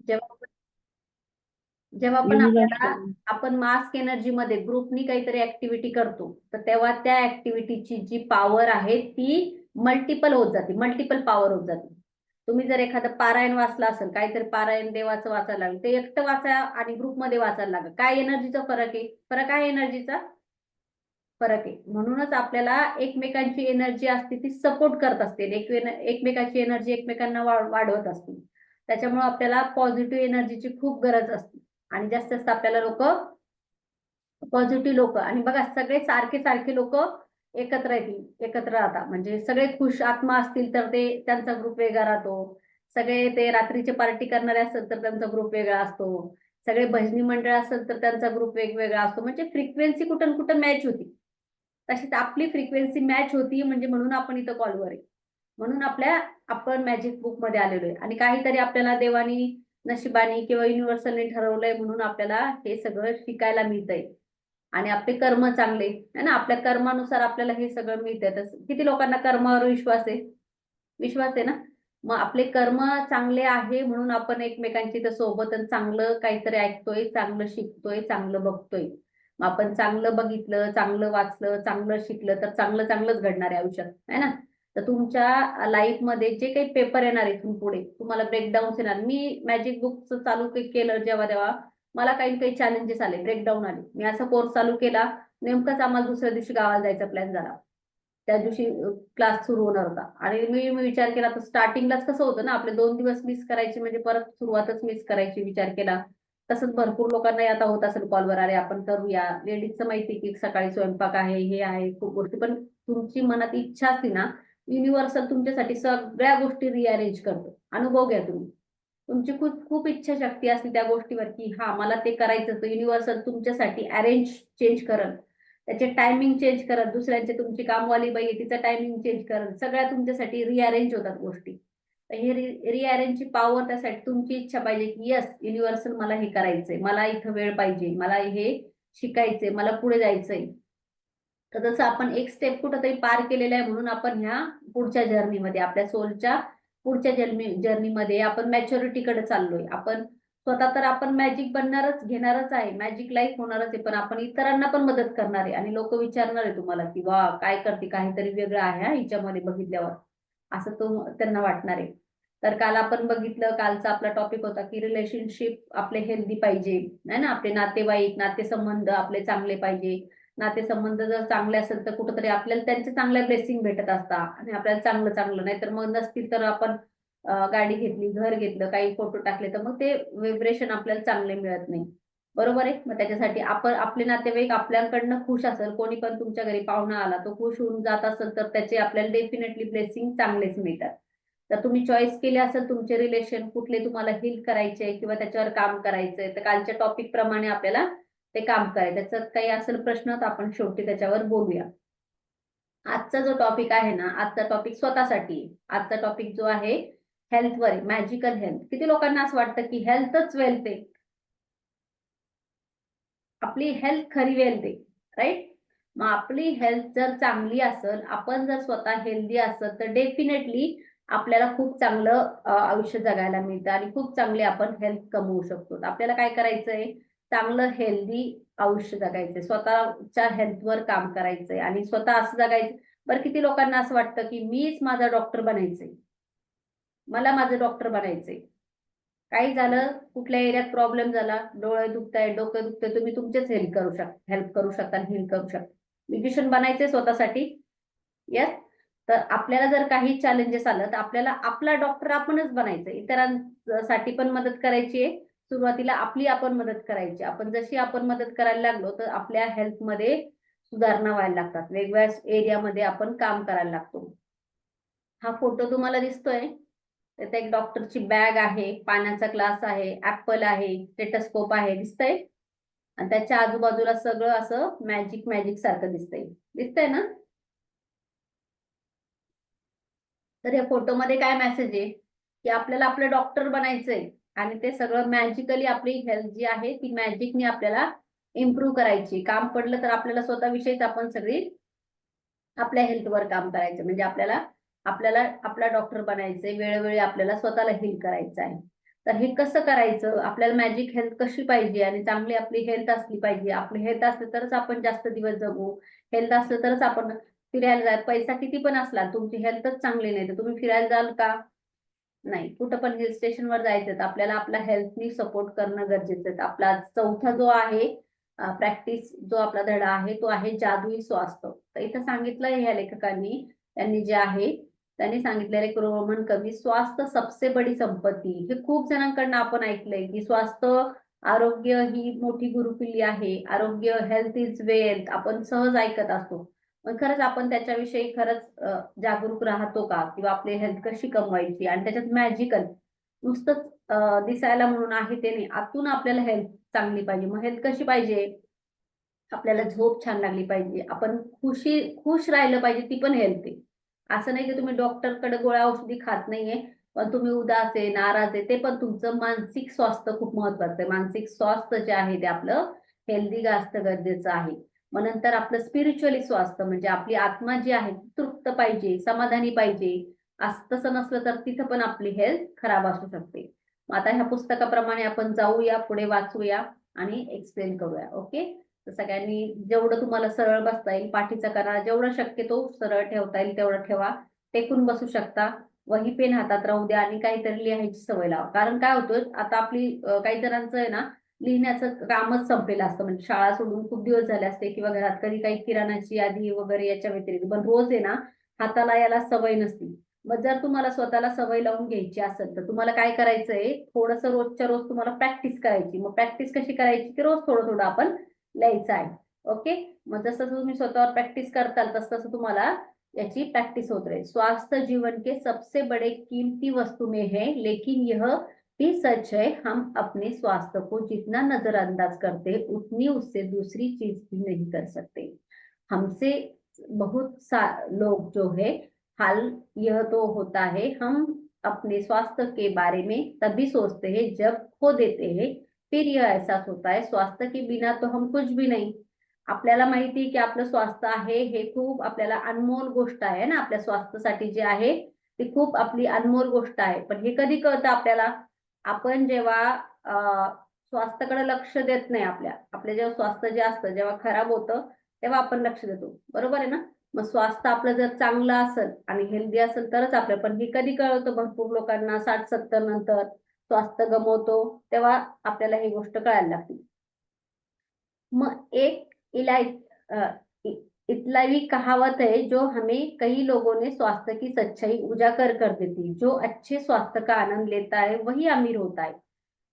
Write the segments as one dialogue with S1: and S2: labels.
S1: जेव्हा जेव्हा पण आपल्याला
S2: युनिव्हर्सल.
S1: आपण मास्क एनर्जी मध्ये ग्रुपनी काहीतरी ऍक्टिव्हिटी करतो, तर तेव्हा त्या ऍक्टिव्हिटीची जी पॉवर आहे ती मल्टिपल होत जाते, मल्टिपल पॉवर होत जाते. तुम्ही जर एखादं पारायण वाचलं असेल, काहीतरी पारायण देवाचं वाचायला लागलं, ते एकटं वाचा आणि ग्रुपमध्ये वाचायला लागलं, काय एनर्जीचा फरक आहे? फरक आहे एनर्जीचा, फरक आहे. म्हणूनच आपल्याला एकमेकांची एनर्जी असते ती सपोर्ट करत असते, एकमेकांची एनर्जी एकमेकांना वाढवत असते. त्याच्यामुळे आपल्याला पॉझिटिव्ह एनर्जीची खूप गरज असते. आणि जास्तीत जास्त आपल्याला लोक पॉझिटिव्ह लोक, आणि बघा सगळे सारखे सारखे लोक एकत्र येतील, एकत्र राहतात, म्हणजे सगळे खुश आत्मा असतील तर ते त्यांचा ग्रुप वेगळा राहतो. सगळे ते रात्रीचे पार्टी करणारे असेल तर त्यांचा ग्रुप वेगळा असतो. सगळे भजनी मंडळ असेल तर त्यांचा ग्रुप वेगवेगळा असतो. म्हणजे फ्रिक्वेन्सी कुठं कुठं मॅच होती. तशीच आपली फ्रिक्वेन्सी मॅच होती, म्हणजे म्हणून आपण इथं कॉलवर आहे. म्हणून आपण मॅजिक बुक मध्ये आलेलो आहे, आणि काहीतरी आपल्याला देवानी, नशिबानी किंवा युनिव्हर्सलने ठरवलंय, म्हणून आपल्याला हे सगळं शिकायला मिळतंय. आणि आपले कर्म चांगले आहे ना, आपल्या कर्मानुसार आपल्याला हे सगळं मिळतंय. किती लोकांना कर्मावर विश्वास आहे? विश्वास आहे ना. मग आपले कर्म चांगले आहे म्हणून आपण एकमेकांची तर सोबत चांगलं काहीतरी ऐकतोय, चांगलं शिकतोय, चांगलं बघतोय. मग आपण चांगलं बघितलं, चांगलं वाचलं, चांगलं शिकलं तर चांगलं चांगलंच घडणार आहे आयुष्यात, है ना. तर तुमच्या लाईफ मध्ये जे काही पेपर येणार इथून पुढे तुम्हाला ब्रेकडाऊन येणार. मी मॅजिक बुकचं चालू केलं जेव्हा तेव्हा मला काही काही चॅलेंजेस आले, ब्रेकडाऊन आले. मी असा कोर्स चालू केला, नेमकंच आम्हाला दुसऱ्या दिवशी गावाला जायचा प्लॅन झाला. त्या दिवशी क्लास सुरू होणार होता, आणि मी विचार केला तर स्टार्टिंगलाच कसं होतं ना, आपले 2 दिवस मिस करायची म्हणजे परत सुरुवातच मिस करायची, विचार केला. तसंच भरपूर लोकांना आता होत असेल कॉलवर, अरे आपण करूया. लेडीजचं माहिती की सकाळी स्वयंपाक आहे, हे आहे, खूप गोष्टी, पण तुमची मनात इच्छा असते ना, युनिव्हर्सल तुमच्यासाठी सगळ्या गोष्टी रिअरेंज करतो. अनुभव घ्या तुम्ही. तुमची खूप खूप इच्छाशक्ती असते त्या गोष्टीवर की हा मला ते करायचं, तर युनिव्हर्सल तुमच्यासाठी अरेंज चेंज करत, त्याचे टायमिंग चेंज करत, दुसऱ्यांचे तुमची कामवाली बाई आहे तिचं टायमिंग चेंज करत, सगळ्या तुमच्यासाठी रिअरेंज होतात गोष्टी. तर हे रिअरेंजची पॉवर त्यासाठी तुमची इच्छा पाहिजे की यस युनिव्हर्सल मला हे करायचंय, मला इथं वेळ पाहिजे, मला हे शिकायचंय, मला पुढे जायचंय. तर तसं आपण एक स्टेप कुठंतरी पार केलेला आहे, म्हणून आपण ह्या पुढच्या जर्नीमध्ये, आपल्या सोलच्या पुढच्या जर्नीमध्ये आपण मॅच्युरिटीकडे चाललोय. आपण स्वतः तर आपण मॅजिक बनणारच, घेणारच आहे, मॅजिक लाईफ होणारच आहे, पण आपण इतरांना पण मदत करणार आहे. आणि लोक विचारणार आहे तुम्हाला की वा काय करते, काहीतरी वेगळं आहे हा हिच्यामध्ये बघितल्यावर, असं तो त्यांना वाटणार आहे. तर काल आपण बघितलं, कालचा आपला टॉपिक होता की रिलेशनशिप आपले हेल्दी पाहिजे, नाही ना, आपले नातेवाईक, नातेसंबंध आपले चांगले पाहिजे. नातेसंबंध जर चांगले असेल तर कुठेतरी आपल्याला त्यांचे चांगल्या ब्लेसिंग भेटत असतात, आणि आपल्याला चांगलं चांगलं, नाही तर मग नसतील तर आपण गाडी घेतली, घर घेतलं, काही फोटो टाकले, तर मग ते व्हायब्रेशन आपल्याला चांगले मिळत नाही. बरोबर आहे. मग त्याच्यासाठी आपण आपले नातेवाईक आपल्याकडनं खुश असेल, कोणी पण तुमच्या घरी पाहुणा आला तो खुश होऊन जात असेल तर त्याचे आपल्याला डेफिनेटली ब्लेसिंग चांगलेच मिळतात. तर तुम्ही चॉईस केले असेल तुमचे रिलेशन कुठले तुम्हाला हील करायचे किंवा त्याच्यावर काम करायचंय, तर कालच्या टॉपिक प्रमाणे आपल्याला ते काम करायचं. त्याच्यात काही असेल प्रश्न तर आपण शेवटी त्याच्यावर बोलूया. आजचा जो टॉपिक आहे ना, आजचा टॉपिक स्वतःसाठी, आजचा टॉपिक जो आहे हेल्थवर आहे, मॅजिकल हेल्थ. किती लोकांना असं वाटतं की हेल्थच वेल्थ आहे, आपली हेल्थ खरी वेल्थ आहे, राईट. मग आपली हेल्थ जर चांगली असेल, आपण जर स्वतः हेल्दी असेल, तर डेफिनेटली आपल्याला खूप चांगलं आयुष्य जगायला मिळतं, आणि खूप चांगले आपण हेल्थ कमवू शकतो. आपल्याला काय करायचंय? चांगलं हेल्दी आयुष्य जगायचंय, स्वतःच्या हेल्थवर काम करायचंय, आणि स्वतः असं जगायचं. बरं किती लोकांना असं वाटतं की मीच माझा डॉक्टर बनायचंय, मला माझं डॉक्टर बनायचंय. काही झालं, कुठल्या एरियात प्रॉब्लेम झाला, डोळे दुखताय, डोकं दुखतंय, तुम्ही तुमचेच हेल्प करू शकता, हील करू शकता. म्युझिशियन बनायचे स्वतःसाठी, येस. तर आपल्याला जर काही चॅलेंजेस आलं तर आपल्याला आपला डॉक्टर आपणच बनायचं, इतरांसाठी पण मदत करायची आहे. सुरुवातीला आपली आपण मदत करायची. आपण जशी आपण मदत करायला लागलो तर आपल्या हेल्थमध्ये सुधारणा व्हायला लागतात, वेगवेगळ्या एरियामध्ये आपण काम करायला लागतो. हा फोटो तुम्हाला दिसतोय, त्यात एक डॉक्टरची बॅग आहे, पाण्याचा ग्लास आहे, ऍपल आहे, स्टेटस्कोप आहे, दिसतंय. आणि त्याच्या आजूबाजूला सगळं असं मॅजिक मॅजिक सारखं दिसतंय, दिसतंय ना. तर या फोटोमध्ये काय मेसेज आहे की आपल्याला आपलं डॉक्टर बनायचंय, आणि ते सगळं मॅजिकली आपली हेल्थ जी आहे ती मॅजिकनी आपल्याला इम्प्रूव्ह करायची. काम पडलं तर आपल्याला स्वतःविषयीच आपण सगळी आपल्या हेल्थवर काम करायचं, म्हणजे आपल्याला आपल्याला आपला डॉक्टर बनायचंय, वेळोवेळी आपल्याला स्वतःला हील करायचं आहे. तर हे कसं करायचं, आपल्याला मॅजिक हेल्थ कशी पाहिजे आणि चांगली आपली हेल्थ असली पाहिजे. आपली हेल्थ असली तरच आपण जास्त दिवस जगू, हेल्थ असलं तरच आपण फिरायला जाय. पैसा किती पण असला, तुमची हेल्थच चांगली नाही तर तुम्ही फिरायला जाल का? नाही. कुठं पण हिल स्टेशनवर जायचं तर आपल्याला आपल्या हेल्थनी सपोर्ट करणं गरजेचं आहे. आपला चौथा जो आहे प्रॅक्टिस, जो आपला धडा आहे तो आहे जादुई स्वास्थ्य. तर इथं सांगितलं ह्या लेखकांनी, त्यांनी जे आहे त्यांनी सांगितलेलं एक रोमन कवी, स्वास्थ्य सबसे बडी संपत्ती. हे खूप जणांकडनं आपण ऐकलंय की स्वास्थ्य, आरोग्य ही मोठी गुरुकिल्ली आहे. आरोग्य, हेल्थ इज वेल्थ, आपण सहज ऐकत असतो. पण खरंच आपण त्याच्याविषयी खरंच जागरूक राहतो का? किंवा आपली हेल्थ कशी कमवायची? आणि त्याच्यात मॅजिकल नुसतंच दिसायला म्हणून आहे ते नाही, आतून आपल्याला हेल्थ चांगली पाहिजे. मग हेल्थ कशी पाहिजे? आपल्याला झोप छान लागली पाहिजे, आपण खुश राहिलं पाहिजे, ती पण हेल्थ आहे. असं नाही की तुम्ही डॉक्टरकडे गोळ्या औषधी खात नाहीये पण तुम्ही उदास आहे, नाराज आहे, ते पण तुमचं मानसिक स्वास्थ्य खूप महत्वाचं आहे. मानसिक स्वास्थ्य जे आहे ते आपलं हेल्दी असणं गरजेचं आहे. मग नंतर आपलं स्पिरिच्युअली स्वास्थ्य म्हणजे आपली आत्मा जी आहे ती तृप्त पाहिजे, समाधानी पाहिजे. असं तसं नसलं तर तिथं पण आपली हेल्थ खराब असू शकते. मग आता ह्या पुस्तकाप्रमाणे आपण जाऊया, पुढे वाचूया आणि एक्सप्लेन करूया. ओके. तर सगळ्यांनी जेवढं तुम्हाला सरळ बसता येईल पाठीचा करा, जेवढं शक्यतो सरळ ठेवता येईल तेवढं ठेवा. टेकून बसू शकता. वही पेन हातात राहू द्या आणि काहीतरी लिहायची सवय लावा. कारण काय होतं आता आपली काही जणांचं आहे ना, लिहिण्याचं कामच संपलेलं असतं. म्हणजे शाळा सोडून खूप दिवस झाले असते किंवा घरात कधी काही किराणाची यादी वगैरे याच्या व्यतिरिक्त, पण रोज आहे ना हाताला याला सवय नसती. मग जर तुम्हाला स्वतःला सवय लावून घ्यायची असेल तर तुम्हाला काय करायचंय, थोडंसं रोजच्या रोज तुम्हाला प्रॅक्टिस करायची. मग प्रॅक्टिस कशी करायची, की रोज थोडं थोडं आपण लिहायचं आहे. ओके. मग जसं तुम्ही स्वतःवर प्रॅक्टिस करताल तसं तसं तुम्हाला याची प्रैक्टिस होत रहे। स्वास्थ्य जीवन के सबसे बड़े कीमती वस्तु में है, लेकिन यह भी सच है हम अपने स्वास्थ्य को जितना नजरअंदाज करते उतनी उससे दूसरी चीज भी नहीं कर सकते। हमसे बहुत सा लोग जो है, हाल यह तो होता है हम अपने स्वास्थ्य के बारे में तभी सोचते हैं जब खो देते हैं, फिर यह एहसास होता है स्वास्थ्य के बिना तो हम कुछ भी नहीं। आपल्याला माहिती आहे की आपलं स्वास्थ्य आहे हे खूप आपल्याला अनमोल गोष्ट आहे ना, आपल्या स्वास्थ्यासाठी जे आहे ती खूप आपली अनमोल गोष्ट आहे. पण हे कधी कळतं आपल्याला, आपण जेव्हा स्वास्थ्याकडे लक्ष देत नाही, आपल्या जेव्हा स्वास्थ्य जे असतं जेव्हा खराब होतं तेव्हा आपण लक्ष देतो, बरोबर आहे ना. मग स्वास्थ्य आपलं जर चांगलं असेल आणि हेल्दी असेल तरच आपलं, पण हे कधी कळतं भरपूर लोकांना 60-70 नंतर स्वास्थ्य गमवतो तेव्हा आपल्याला ही गोष्ट कळायला लागते. मग एक इलाय अ, इ इतालवी कहावत है जो हमें कई लोगों ने स्वास्थ्य की सच्चाई उजागर कर देती, जो अच्छे स्वास्थ्य का आनंद लेता है वही अमीर होता है.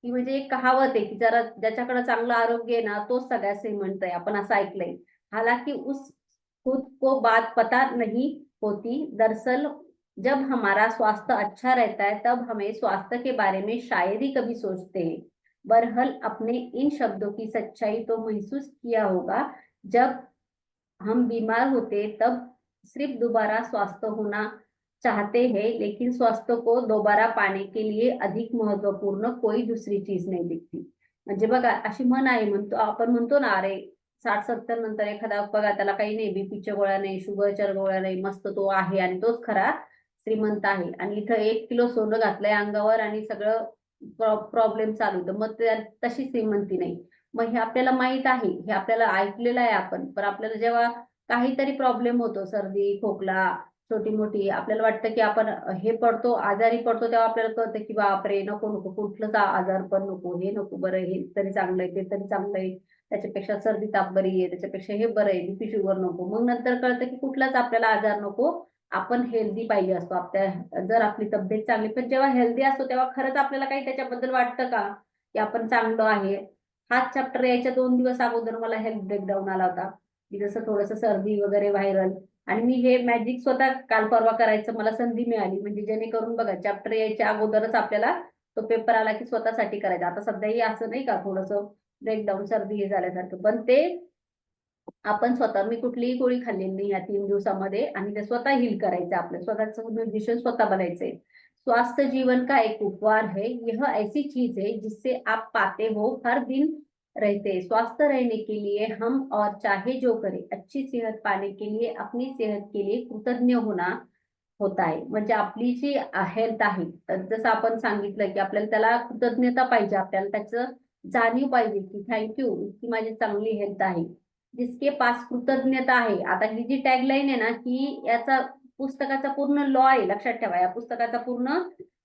S1: ही म्हणजे एक कहावत आहे की जरा ज्याच्याकडे चांगलं आरोग्य आहे ना तोच सगळ्यात श्रीमंत आहे, आपण असं ऐकलंय. हालांकि उस खुद को बात पता नहीं होती, दरअसल जब हमारा स्वास्थ्य अच्छा रहता है तब हमें स्वास्थ्य के बारे में शायद ही कभी सोचते हैं. बहरहाल अपने इन शब्दों की सच्चाई तो महसूस किया होगा जब हम बीमार होते तब सिर्फ दोबारा स्वस्थ होना चाहते हैं, लेकिन स्वास्थ्य को दोबारा पाने के लिए अधिक महत्वपूर्ण कोई दुसरी चीज नाही दिखती. म्हणजे बघा अशी म्हण आहे, म्हणतो आपण म्हणतो ना, अरे 60-70 नंतर एखादा बघा त्याला काही नाही, बीपीच्या गोळ्या नाही, शुगरच्या गोळ्या नाही, मस्त तो आहे आणि तोच खरा श्रीमंत आहे. आणि इथं 1 किलो सोनं घातलंय अंगावर आणि सगळं प्रॉब्लेम चालू, तर मग तशी श्रीमंती नाही. मग हे आपल्याला माहित आहे, हे आपल्याला ऐकलेलं आहे आपण, पण आपल्याला जेव्हा काहीतरी प्रॉब्लेम होतो, सर्दी, खोकला, छोटी-मोठी आपल्याला वाटतं की आपण हे पडतो, आजारी पडतो, तेव्हा आपल्याला कळतं की बापरे! नको, नको कुठलंच आजार पण नको, हे नको, बरं हे तरी चांगलं आहे, ते तरी चांगलं आहे. त्याच्यापेक्षा सर्दी ताप बरी आहे, त्याच्यापेक्षा हे बरं आहे, बीपी शुगर नको. मग नंतर कळतं की कुठलाच आपल्याला आजार नको. आपण हेल्दी पाहिजे असतो. जर आपली तब्येत चांगली, पण जेव्हा हेल्दी असतो तेव्हा खरंच आपल्याला काही त्याच्याबद्दल वाटतं का, की आपण चांगलो आहे? हाच चॅप्टर यायच्या 2 दिवस अगोदर मला हेल्थ ब्रेकडाऊन आला होता, की जसं थोडंसं सर्दी वगैरे व्हायरल. आणि मी हे मॅजिक स्वतः काल परवा करायचं मला संधी मिळाली, म्हणजे जेणेकरून बघा चॅप्टर यायच्या अगोदरच आपल्याला तो पेपर आला की स्वतःसाठी करायचा. आता सध्याही असं नाही का थोडंसं ब्रेकडाऊन सर्दी हे झाल्यासारखं, पण ते आपण स्वतः, मी कुठलीही गोळी खाल्लेली नाही या 3 दिवसामध्ये आणि ते स्वतः हील करायचं, आपलं स्वतःचं न्यूट्रिशन स्वतः बनायचंय. स्वास्थ्य जीवन का एक उपहार है, यह ऐसी चीज है जिससे आप पाते हो हर दिन रहते। स्वस्थ रहने के लिए हम और चाहे जो करें, अच्छी सेहत पाने के लिए अपनी सेहत के लिए कृतज्ञ होना होत आहे. म्हणजे आपली जी हेल्थ आहे, तर जसं आपण सांगितलं की आपल्याला त्याला कृतज्ञता पाहिजे, आपल्याला त्याचं जाणीव पाहिजे की थँक्यू, की माझी चांगली हेल्थ आहे. जिसके पास कृतज्ञता आहे, आता ही जी टॅगलाईन आहे ना, ही याचा पुस्तकाचा पूर्ण लॉ आहे, लक्षात ठेवा. या पुस्तकाचा पूर्ण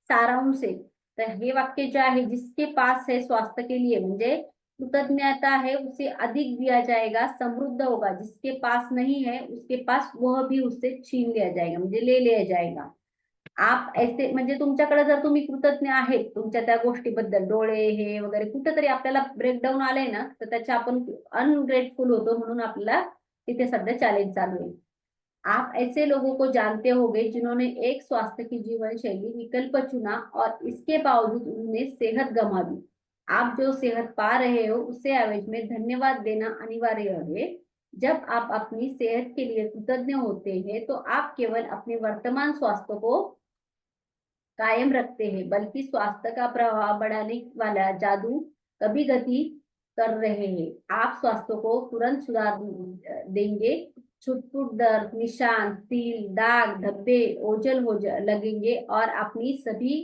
S1: सारांश आहे. तर हे वाक्य जे आहे, जिसके पास है स्वास्थ्य के लिए, म्हणजे कृतज्ञता है उसे अधिक दिया जाएगा, समृद्ध होगा। जिसके पास नहीं है उसके पास वह भी उससे छीन लिया जाएगा, म्हणजे ले लिया जाएगा। आप ऐसे, म्हणजे तुमच्याकडे जर तुम्ही कृतज्ञ आहेत तुमच्या त्या गोष्टीबद्दल, डोळे हे वगैरे कुठेतरी आपल्याला ब्रेकडाऊन आलंय ना, तर त्याच्या आपण अनग्रेटफुल होतो, म्हणून आपल्याला तिथे सध्या चॅलेंज चालू आहे। आप ऐसे लोगों को जानते होंगे जिन्होंने एक स्वास्थ्य की जीवन शैली विकल्प चुना और इसके बावजूद उन्होंने सेहत गंवा दी। आप जो सेहत पा रहे हो उससे एवज में धन्यवाद देना अनिवार्य है। जब आप अपनी सेहत के लिए कृतज्ञ होते हैं तो आप केवल अपने वर्तमान स्वास्थ्य को कायम रखते हैं, बल्कि स्वास्थ्य का प्रभाव बढ़ाने वाला जादू कभी गति कर रहे हैं। आप स्वास्थ्य को तुरंत सुधार देंगे। छुटपुट दर्द, निशान, तिल, दाग, धब्बे, ओझल लगेंगे और अपनी सभी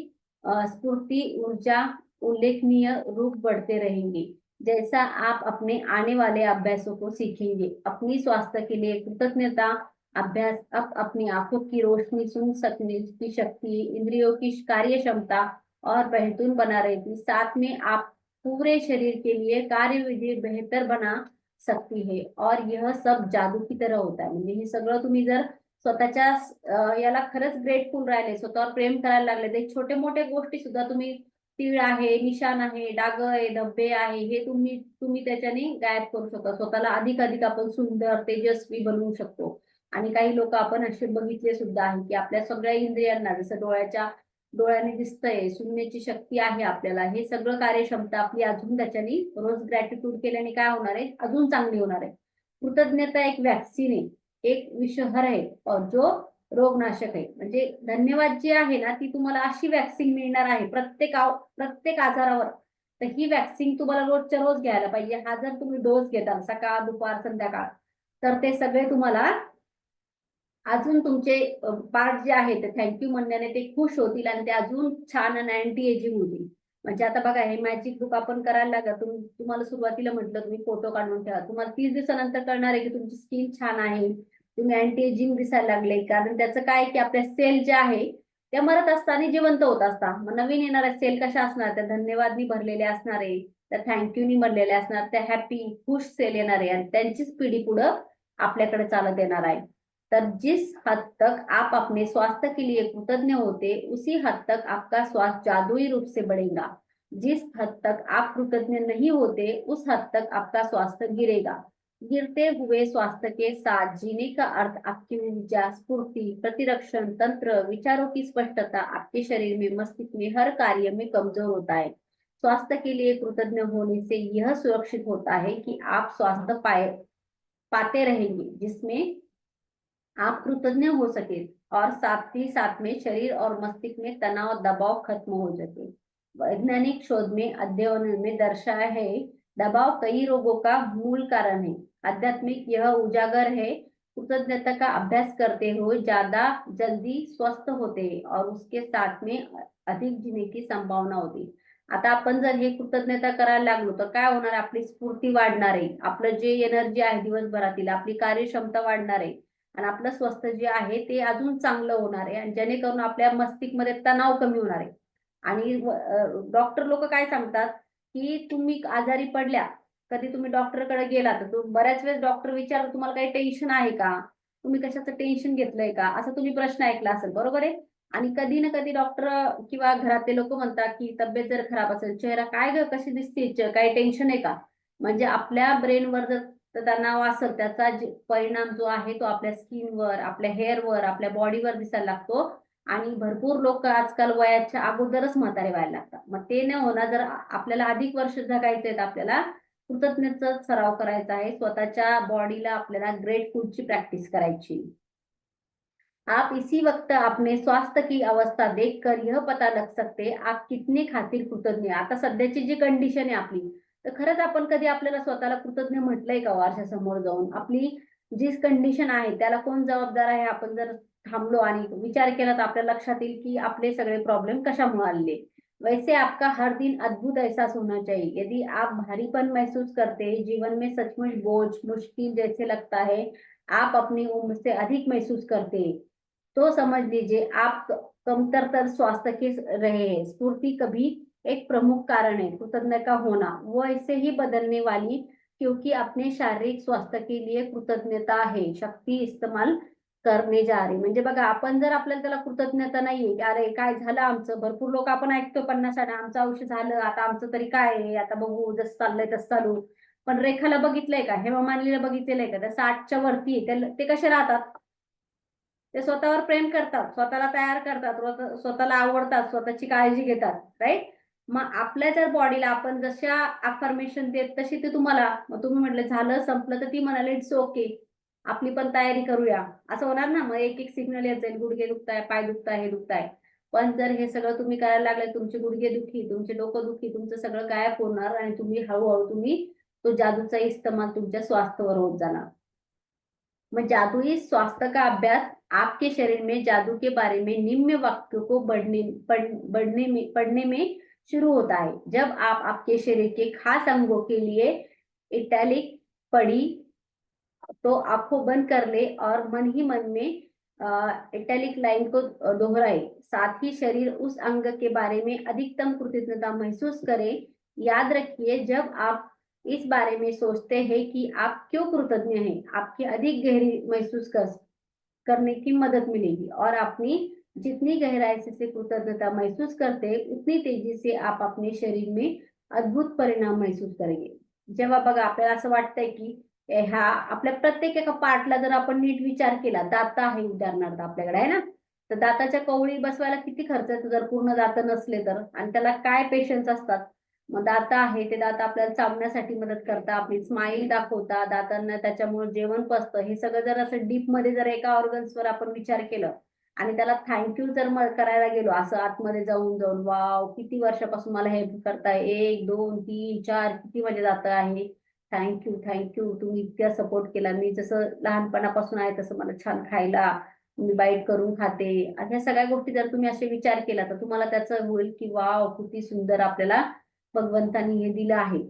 S1: स्फूर्ति, ऊर्जा उल्लेखनीय रूप बढ़ते रहेंगे। जैसा आप अपने आने वाले अभ्यासों को सीखेंगे, अपनी स्वास्थ्य के लिए कृतज्ञता अभ्यास अब अपनी आंखों की रोशनी, सुन सकने की शक्ति, इंद्रियों की कार्य क्षमता और बेहतरीन बना रहती, साथ में आप पूरे शरीर के लिए कार्य विधि बेहतर बना सकती है। और यह सब जादू की तरह होता है। म्हणजे हे सगळं तुम्ही जर स्वतःच्या याला खरंच ग्रेटफुल राहिले, स्वतःवर प्रेम करायला लागले, तर छोटे मोठे गोष्टी सुद्धा तुम्ही, तीळ आहे, निशाण आहे, डाग आहे, धब्बे आहे, हे तुम्ही तुम्ही त्याच्याने गायब करू शकता। स्वतःला अधिक अधिक आपण सुंदर, तेजस्वी बनवू शकतो। आणि काही लोक आपण असे बघितले सुद्धा आहे की आपल्या सगळ्या इंद्रियांना, जसं डोळ्याने दिसतंय, सुनण्याची शक्ती आहे आपल्याला, हे सगळं कार्यक्षमता आपली अजून त्याच्याने रोज ग्रॅटिट्यूड केल्याने काय होणार आहे, अजून चांगली होणार आहे। कृतज्ञता एक वॅक्सिन आहे, एक विषहर आहे और जो रोगनाशक आहे। म्हणजे धन्यवाद जी आहे ना, ती तुम्हाला अशी वॅक्सिन मिळणार आहे प्रत्येक आजारावर। तर ही वॅक्सिन तुम्हाला रोजच्या रोज घ्यायला पाहिजे। हा जर तुम्ही डोस घेताल सकाळ, दुपार, संध्याकाळ, तर ते सगळे तुम्हाला अजून तुमचे पार्ट जे आहेत ते थँक्यू म्हणण्याने ते खुश होतील आणि ते अजून छान आणि अँटी एजिंग होतील। म्हणजे आता बघा, हे मॅजिक बुक आपण करायला लागा, तुम्हाला सुरुवातीला म्हटलं तुम्ही फोटो काढून ठेवा, तुम्हाला 30 दिवसानंतर कळणार आहे की तुमची स्किन छान आहे, तुम्ही अँटी एजिंग दिसायला लागले। कारण त्याचं काय की आपल्या सेल ज्या आहे त्या मरत असताना जिवंत होत असतात। मग नवीन येणाऱ्या सेल कशा असणार, त्या धन्यवादनी भरलेल्या असणार आहे, त्या थँक्यूनी भरलेल्या असणार, त्या हॅपी खुश सेल येणार आहे आणि त्यांचीच पिढी पुढं आपल्याकडे चालत येणार आहे। तर जिस हद तक आप अपने स्वास्थ्य के लिए कृतज्ञ होते, उसी हद तक आपका स्वास्थ्य जादुई रूप से बढ़ेगा। जिस हद तक आप कृतज्ञ नहीं होते, उस हद तक आपका स्वास्थ्य गिरेगा। गिरते हुए स्वास्थ्य के साथ जीने का अर्थ आपकी ऊर्जा, स्फूर्ति, प्रतिरक्षण तंत्र, विचारों की स्पष्टता आपके शरीर में, मस्तिष्क में, हर कार्य में कमजोर होता है। स्वास्थ्य के लिए कृतज्ञ होने से यह सुरक्षित होता है कि आप स्वास्थ्य पाते रहेंगे, जिसमें आप कृतज्ञ हो सके और साथ ही साथ में शरीर और मस्तिष्क में तनाव, दबाव खत्म हो सके। वैज्ञानिक शोध में, अध्ययनों में दर्शाया है, दबाव कई रोगों का मूल कारण है। आध्यात्मिक यह उजागर है, कृतज्ञता का अभ्यास करते हुए ज्यादा जल्दी स्वस्थ होते हैं और उसके साथ में अधिक जीने की संभावना होती। आता आपण जर हे कृतज्ञता करायला लागलो तर काय होणार, आपली स्फूर्ती वाढणार आहे, आपलं जे एनर्जी आहे दिवसभरातील, आपली कार्यक्षमता वाढणार आहे आणि आपलं स्वास्थ्य जे आहे ते अजून चांगलं होणार आहे आणि जेणेकरून आपल्या मस्तिष्कमध्ये तणाव कमी होणार आहे। आणि डॉक्टर लोक काय सांगतात की तुम्ही आजारी पडल्या, कधी तुम्ही डॉक्टरकडे गेला तर बऱ्याच वेळेस डॉक्टर विचारतो तुम्हाला काही टेन्शन आहे का, तुम्ही कशाचं टेन्शन घेतलंय का, असा तुम्ही प्रश्न ऐकला असेल, बरोबर आहे। आणि कधी ना कधी डॉक्टर किंवा घरातले लोक म्हणतात की तब्येत जर खराब असेल, चेहरा काय ग कशी दिसते, काही टेन्शन आहे का, म्हणजे आपल्या ब्रेनवर जर तणाव असेल, त्याचा परिणाम जो आहे तो आपल्या स्किनवर, आपल्या हेअरवर, आपल्या बॉडीवर दिसायला लागतो आणि भरपूर लोक आजकाल वयाच्या अगोदरच म्हातारे व्हायला लागतात। मग ते न होणार, जर आपल्याला अधिक वर्ष जगायचे आहेत, आपल्याला कृतज्ञतेचा सराव करायचा आहे, स्वतःच्या बॉडीला आपल्याला ग्रेटफुलची प्रॅक्टिस करायची। आप इसी वक्त अपने स्वास्थ्य की अवस्था देखकर यह पता लग सकते आप कितने खातीर कृतज्ञ। आता सध्याची जी कंडिशन आहे आपली, तर खरंच आपण कधी आपल्याला स्वतःला कृतज्ञ म्हटलंय का, वारशासमोर जाऊन आपली जी कंडिशन आहे त्याला कोण जबाबदार आहे, आपण जर थांबलो आणि विचार केला तर आपल्या लक्षात येईल की आपले सगळे प्रॉब्लेम कशामुळे आले। वैसे आपका हर दिन अद्भुत एहसास होना चाहिए। यदि आप भारीपन महसूस करते हैं, जीवन में सचमुच बोझ मुश्किल जैसे लगता है, आप अपनी उम्र से अधिक महसूस करते हैं, तो समझ लीजिए आप कमतरतर स्वास्थ्य के रहे हैं। स्फूर्ति कभी एक प्रमुख कारण है कृतज्ञ का होना, वो ऐसे ही बदलने वाली, क्योंकि अपने शारीरिक स्वास्थ्य के लिए कृतज्ञता है शक्ती इस्तेमाल करणे जा रही। म्हणजे बघा, आपण जर आपल्याला त्याला कृतज्ञता नाहीये की अरे काय झालं आमचं, भरपूर लोक आपण ऐकतो 50 आमचं आयुष्य झालं, आता आमचं तरी काय आहे, आता बघू जसं चाललंय तसं चालू। पण रेखाला बघितलंय का, हेमा मालिनीला बघितलेलं आहे का, त्या 60च्या वरती आहे, ते कसे राहतात? ते स्वतःवर प्रेम करतात, स्वतःला तयार करतात, स्वतःला आवडतात, स्वतःची काळजी घेतात, राईट? मग आपल्या जर बॉडीला आपण जशा अफर्मेशन देत तशी ते तुम्हाला, मग तुम्ही म्हटलं झालं संपलं तर ती म्हणाले इट्स ओके, आपली पण तयारी करूया, असं होणार ना? मग एक एक सिग्नल येत जाईल, गुडघे दुखताय, पाय दुखताय, हे दुखताय। पण जर हे सगळं तुम्ही करायला लागले, तुमचे गुडघे दुखी, तुमचे डोकं दुखी, तुमचं सगळं गायब होणार आणि तुम्ही हळूहळू तुम्ही तो जादूचा इस्तेमाल तुमच्या स्वास्थ्यावर होत जाणार। में जादुई स्वास्थ्य का अभ्यास आपके शरीर में जादू के बारे में निम्न वाक्यों को पढ़ने में शुरू होता है। जब आप आपके शरीर के खास अंगों के लिए इटैलिक पढ़ी तो आंखों बंद कर ले और मन ही मन में इटैलिक लाइन को दोहराए। साथ ही शरीर उस अंग के बारे में अधिकतम कृतज्ञता महसूस करे। याद रखिए, जब आप इस बारे में सोचते हैं कि आप क्यों कृतज्ञ हैं, आपकी अधिक गहरी महसूस करने की मदद मिलेगी और अपनी जितनी गहराई से कृतज्ञता महसूस करते हैं, उतनी तेजी से आप अपने शरीर में अद्भुत परिणाम महसूस करेंगे। जेव्हा बघा आपल्याला असं वाटतंय की ह्या आपल्या प्रत्येक एका पार्टला जर आपण नीट विचार केला, दात आहे उदाहरणार्थ आपल्याकडे आहे ना, तर दाताच्या कवळी बसवायला किती खर्च येतो जर पूर्ण दात नसले तर, आणि त्याला काय पेशन्स असतात। मग दात आहे, ते दात आपल्याला चावण्यासाठी मदत करतात, आपली स्माईल दाखवतात, दातांना त्याच्यामुळे जेवण पचतं। हे सगळं जर असं डीप मध्ये जर एका ऑर्गन्सवर आपण विचार केलं आणि त्याला थँक्यू जर करायला गेलो असं आतमध्ये जाऊन जाऊन, वाव किती वर्षापासून मला हे करताय, 1 2 3 4 किती माझे दात आहे, थँक्यू थँक्यू, तुम्ही इतक्या सपोर्ट केला, मी जसं लहानपणापासून आहे तसं मला छान खायला, मी बाईट करून खाते। अशा सगळ्या गोष्टी जर तुम्ही असे विचार केला तर तुम्हाला त्याचं होईल की वाव किती सुंदर आपल्याला भगवंतानी हे दिलं आहे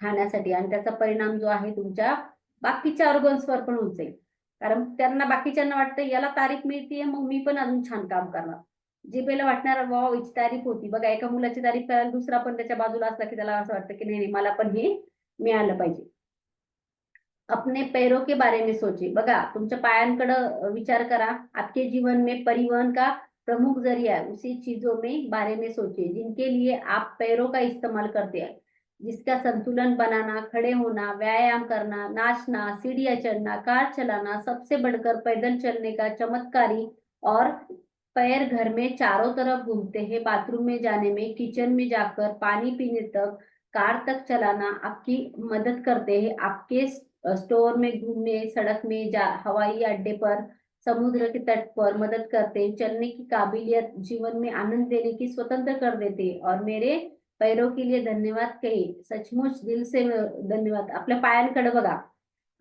S1: खाण्यासाठी, आणि त्याचा परिणाम जो आहे तुमच्या बाकीच्या ऑर्गन्सवर पण होत जाईल। कारण त्यांना बाकीच्यांना वाटतं याला तारीफ मिळतीये मग मी पण अजून छान काम करणार। जिभेला वाटणार वाव हिची तारीफ होती, बघा एका मुलाची तारीफ करायला दुसरा पण त्याच्या बाजूला असला की त्याला असं वाटतं की नाही नाही मला पण हे मिळालं पाहिजे। अपने पैरों के बारे में सोचिए। बघा तुमच्या पायांकडे विचार करा। आपके जीवन में परिवहन का प्रमुख जरिया है, उसी चीजों में बारे में सोचिए जिनके लिए आप पैरों का इस्तेमाल करते हैं, जिसका संतुलन बनाना, खड़े होना, व्यायाम करना, नाचना, सीढ़ियाँ चढ़ना, कार चलाना, सबसे बढ़कर पैदल चलने का चमत्कारी। और पैर घर में चारों तरफ घूमते हैं, बाथरूम में जाने में, किचन में जाकर पानी पीने तक, कार तक चलाना आपकी मदद करते हैं। आपके स्टोर में घूमने, सड़क में हवाई अड्डे पर, समुद्र के तट पर मदद करते हैं। चलने की काबिलियत जीवन में आनंद देने की स्वतंत्र कर देते हैं। और मेरे पैरों के लिए धन्यवाद कहे, सचमुच दिल से धन्यवाद। आपल्या पायांकडे बघा,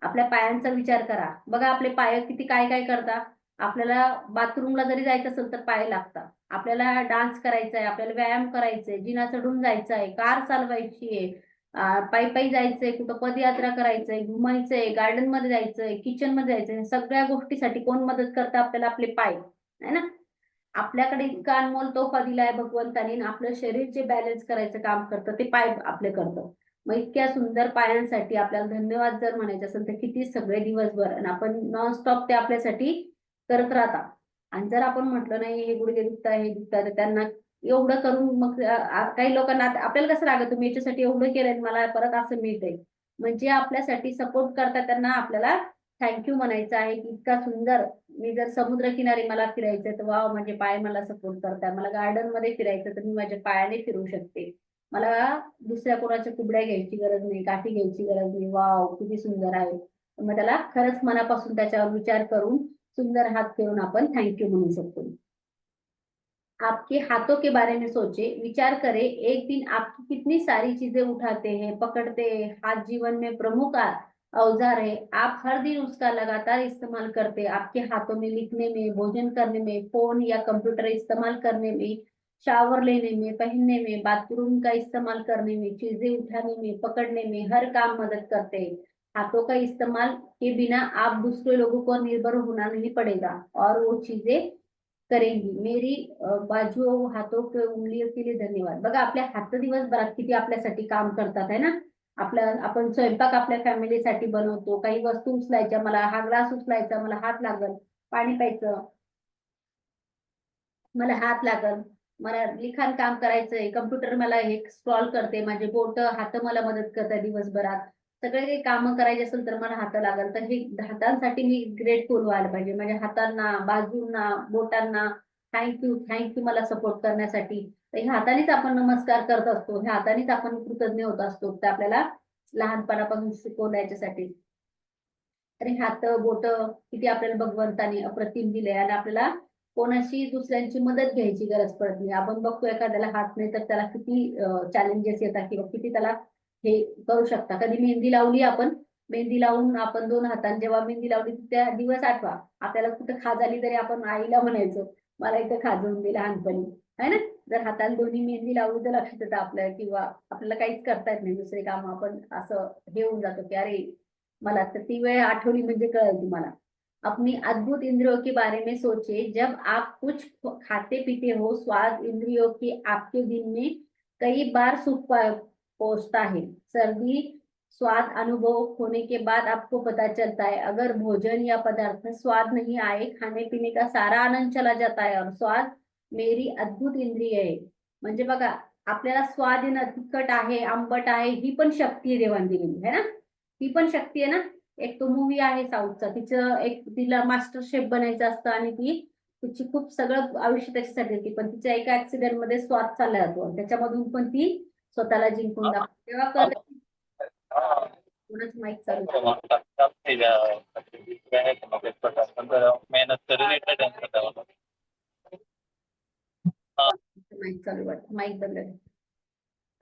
S1: आपल्या पायांचा विचार करा। बघा आपले पाय किती काय काय करतात। आपल्याला बाथरूमला जरी जायचं असेल तर पाय लागतात, आपल्याला डान्स करायचा आहे, आपल्याला व्यायाम करायचा आहे, जिना चढून जायचं आहे, कार चालवायची आहे, पायी पायी जायचंय, कुठं पदयात्रा करायचंय, घुमायचंय, गार्डन मध्ये जायचंय, किचन मध्ये जायचंय, सगळ्या गोष्टीसाठी कोण मदत करतं आपल्याला? आपले पाय, है ना? आपल्याकडे इतका अनमोल तोफा दिलाय भगवंतानी, आपलं शरीर जे बॅलन्स करायचं काम करतं ते पाय आपले करतं। मग इतक्या सुंदर पायांसाठी आपल्याला धन्यवाद जर म्हणायचं असेल तर किती सगळे दिवसभर, आणि आपण नॉनस्टॉप ते आपल्यासाठी करत राहता। आणि जर आपण म्हटलं नाही हे गुडघे दुखतात हे दुखतात तर त्यांना एवढं करून मग काही लोकांना आपल्याला कसं रागत, तुम्ही याच्यासाठी एवढं केलंय मला परत असं मिळतंय, म्हणजे आपल्यासाठी सपोर्ट करतात त्यांना आपल्याला थँक्यू म्हणायचं आहे की इतका सुंदर। मी जर समुद्र किनारी मला फिरायचं तर वाव माझे पाय मला सपोर्ट करतात, मला गार्डन मध्ये फिरायचं तर मी माझ्या पायाने फिरू शकते, मला दुसऱ्या कोणाच्या कुबड्या घ्यायची गरज नाही, काठी घ्यायची गरज नाही, वाव किती सुंदर आहे। मग त्याला खरंच मनापासून त्याच्यावर विचार करून सुंदर हात फिरून आपण थँक्यू म्हणू शकतो। आपके हाथों के बारे में सोचे, विचार करें एक दिन आपकी कितनी सारी चीजें उठाते हैं, पकड़ते हैं। हाथ जीवन में प्रमुख औजार है, आप हर दिन उसका लगातार इस्तेमाल करते, आपके हाथों में लिखने में, भोजन करने में, फोन या कंप्यूटर इस्तेमाल करने में, शावर लेने में, पहनने में, बाथरूम का इस्तेमाल करने में, चीजें उठाने में, पकड़ने में, हर काम मदद करते हैं। हाथों का इस्तेमाल के बिना आप दूसरे लोगों को निर्भर होना नहीं पड़ेगा और वो चीजें करेंगी। मेरी बाजू हातों के उंगलियों के लिए धन्यवाद। बघा आपल्या हात दिवसभरात किती आपल्यासाठी काम करतात है ना। आपण स्वयंपाक आपल्या फॅमिलीसाठी बनवतो, काही वस्तू उचलायच्या, मला हा ग्लास उचलायचा, मला हात लागल, पाणी प्यायचं, मला हात लागल, मला लिखाण काम करायचंय, कम्प्युटर मला हे स्क्रॉल करते, माझे बोट हात मला मदत करतात दिवसभरात, सगळे काही काम करायचे असेल तर मला हात लागल, तर हे हातांसाठी मी ग्रेटफुल व्हायला पाहिजे, माझ्या हातांना, बाजूंना, बोटांना थँक्यू, थँक्यू मला सपोर्ट करण्यासाठी। तर ह्या हातानेच आपण नमस्कार करत असतो, ह्या हातानेच आपण कृतज्ञ होत असतो, ते आपल्याला लहानपणापासून शिकवलं याच्यासाठी। आणि हात बोट किती आपल्याला भगवंताने अप्रतिम दिले आणि आपल्याला कोणाशी दुसऱ्यांची मदत घ्यायची गरज पडत नाही। आपण बघतो एखाद्याला हात नाही तर त्याला किती चॅलेंजेस येतात किंवा किती त्याला हे करू शकता। कधी मेहंदी लावली आपण, मेहंदी लावून आपण दोन हातांनी जेव्हा मेहंदी लावली त्या दिवस आठवा, आपल्याला कुठं खाज आली तरी आपण आईला म्हणायचो मला इथं खाजवून दे लहानपणी, है ना। जर हाताला दोन्ही मेहंदी लावली तर लक्षात येतं आपल्याला, किंवा आपल्याला काहीच करता येत नाही दुसरे काम, आपण असं हे होऊन जातो की अरे मला तर ती वेळ आठवली म्हणजे कळेल तुम्हाला। अपनी अद्भुत इंद्रियों के बारे में सोचे, जब आप कुछ खाते पीते हो, स्वाद इंद्रियों की आपके दिन में कई बार सुख पहुंचता है। सर्दी स्वाद अनुभव होने के बाद आपको पता चलता है, अगर भोजन या पदार्थ में स्वाद नहीं आए, खाने पीने का सारा आनंद चला जाता है और स्वाद मेरी अद्भुत इंद्रिय आहे। म्हणजे बघा आपल्याला स्वाद येणं, तिखट आहे, आंबट आहे, ही पण शक्ती आहे देवाने दिलेली है ना, ती पण शक्ती आहे ना। एक तो मूवी आहे साऊथचा, तिचं एक तिला मास्टर शेफ बनायचं असतं आणि तिची खूप सगळं आयुष्य त्याच्यासाठी होती, पण तिच्या एका ऍक्सिडेंट मध्ये स्वाद चालला जातो आणि त्याच्यामधून पण ती स्वतःला जिंकून दाखवते। तेव्हा कळतं कोणाच माईक चालू माईक चालू वाटतं, माईक बंद आहे।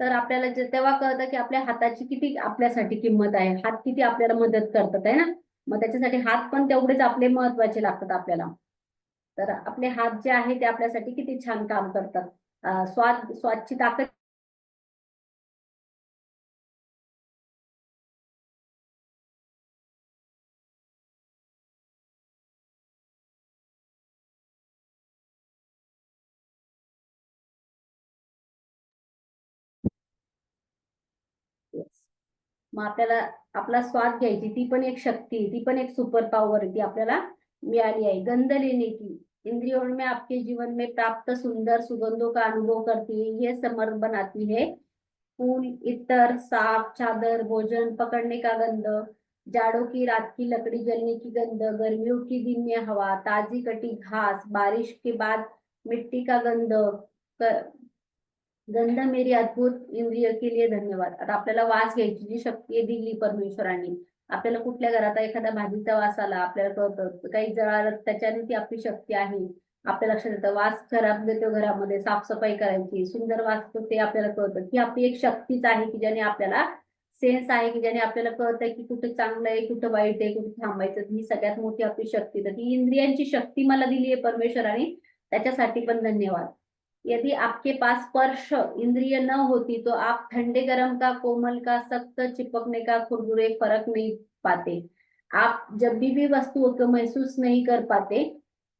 S1: तर आपल्याला तेव्हा कळतं की आपल्या हाताची किती आपल्यासाठी किंमत आहे, हात किती आपल्याला मदत करतात आहे ना। मग त्याच्यासाठी हात पण तेवढेच आपले महत्वाचे लागतात आपल्याला। तर आपले हात जे आहे ते आपल्यासाठी किती छान काम करतात। स्वादची ताकद मग आपल्याला आपला स्वाद घ्यायची ती पण एक शक्ती, ती पण एक सुपर पॉवर ती आपल्याला मिळाली आहे। गंध लेने की इंद्रियों में आपके जीवन में प्राप्त सुंदर सुगंधों का अनुभव करती है, ये समर्थ बनाती है। फूल, इत्र, साफ चादर, भोजन पकड़ने का गंध, जाड़ों की रात की लकड़ी जलने की गंध, गर्मियों की दिन में हवा, ताजी कटी घास, बारिश के बाद मिट्टी का गंध, गंध मेरी अद्भुत इंद्रिय के लिए धन्यवाद। आता आपल्याला वास घ्यायची जी शक्ती आहे दिली परमेश्वरांनी, आपल्याला कुठल्या घरात एखाद्या भाजीचा वास आला आपल्याला कळतं काही जळालं त्याच्याने ती आपली शक्ती आहे, आपल्या लक्षात येतं। वास खराब देतो घरामध्ये, साफसफाई करायची, सुंदर वास ते आपल्याला कळतं की आपली एक शक्तीच आहे की ज्याने आपल्याला सेन्स आहे, की ज्याने आपल्याला कळतंय की कुठे चांगलं आहे, कुठं वाईट आहे, कुठे थांबायचं। ही सगळ्यात मोठी आपली शक्ती, तर ती इंद्रियांची शक्ती मला दिली आहे परमेश्वराने, त्याच्यासाठी पण धन्यवाद। यदि आपके पास स्पर्श इंद्रिय न होती तो आप ठंडे गर्म का, कोमल का, सख्त चिपकने का, खुरदुरे फर्क नहीं पाते। आप जब भी वस्तुओं को महसूस नहीं कर पाते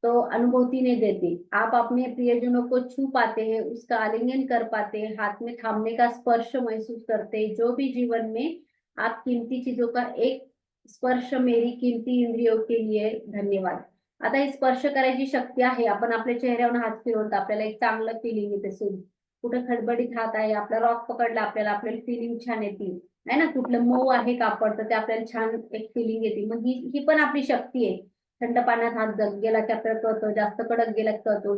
S1: तो अनुभूति नहीं देते। आप अपने प्रियजनों को छू पाते हैं, उसका आलिंगन कर पाते हैं, हाथ में थामने का स्पर्श महसूस करते हैं। जो भी जीवन में आप कीमती चीजों का एक स्पर्श मेरी कीमती इंद्रियों के लिए धन्यवाद। आता ही स्पर्श करायची शक्ती आहे, आपण आपल्या चेहऱ्यावर हात फिरवतो आपल्याला एक चांगलं फिलिंग येते। कुठं खडबडीत हात आहे, आपला रॉक पकडला आपल्याला फिलिंग छान येते है ना। कुठलं मऊ आहे कापड तर ते आपल्याला छान एक फिलिंग येते। मग ही पण आपली शक्ती आहे। थंड पाण्यात हात गेला की आपल्याला कळतं, जास्त कडक गेला की कळतो,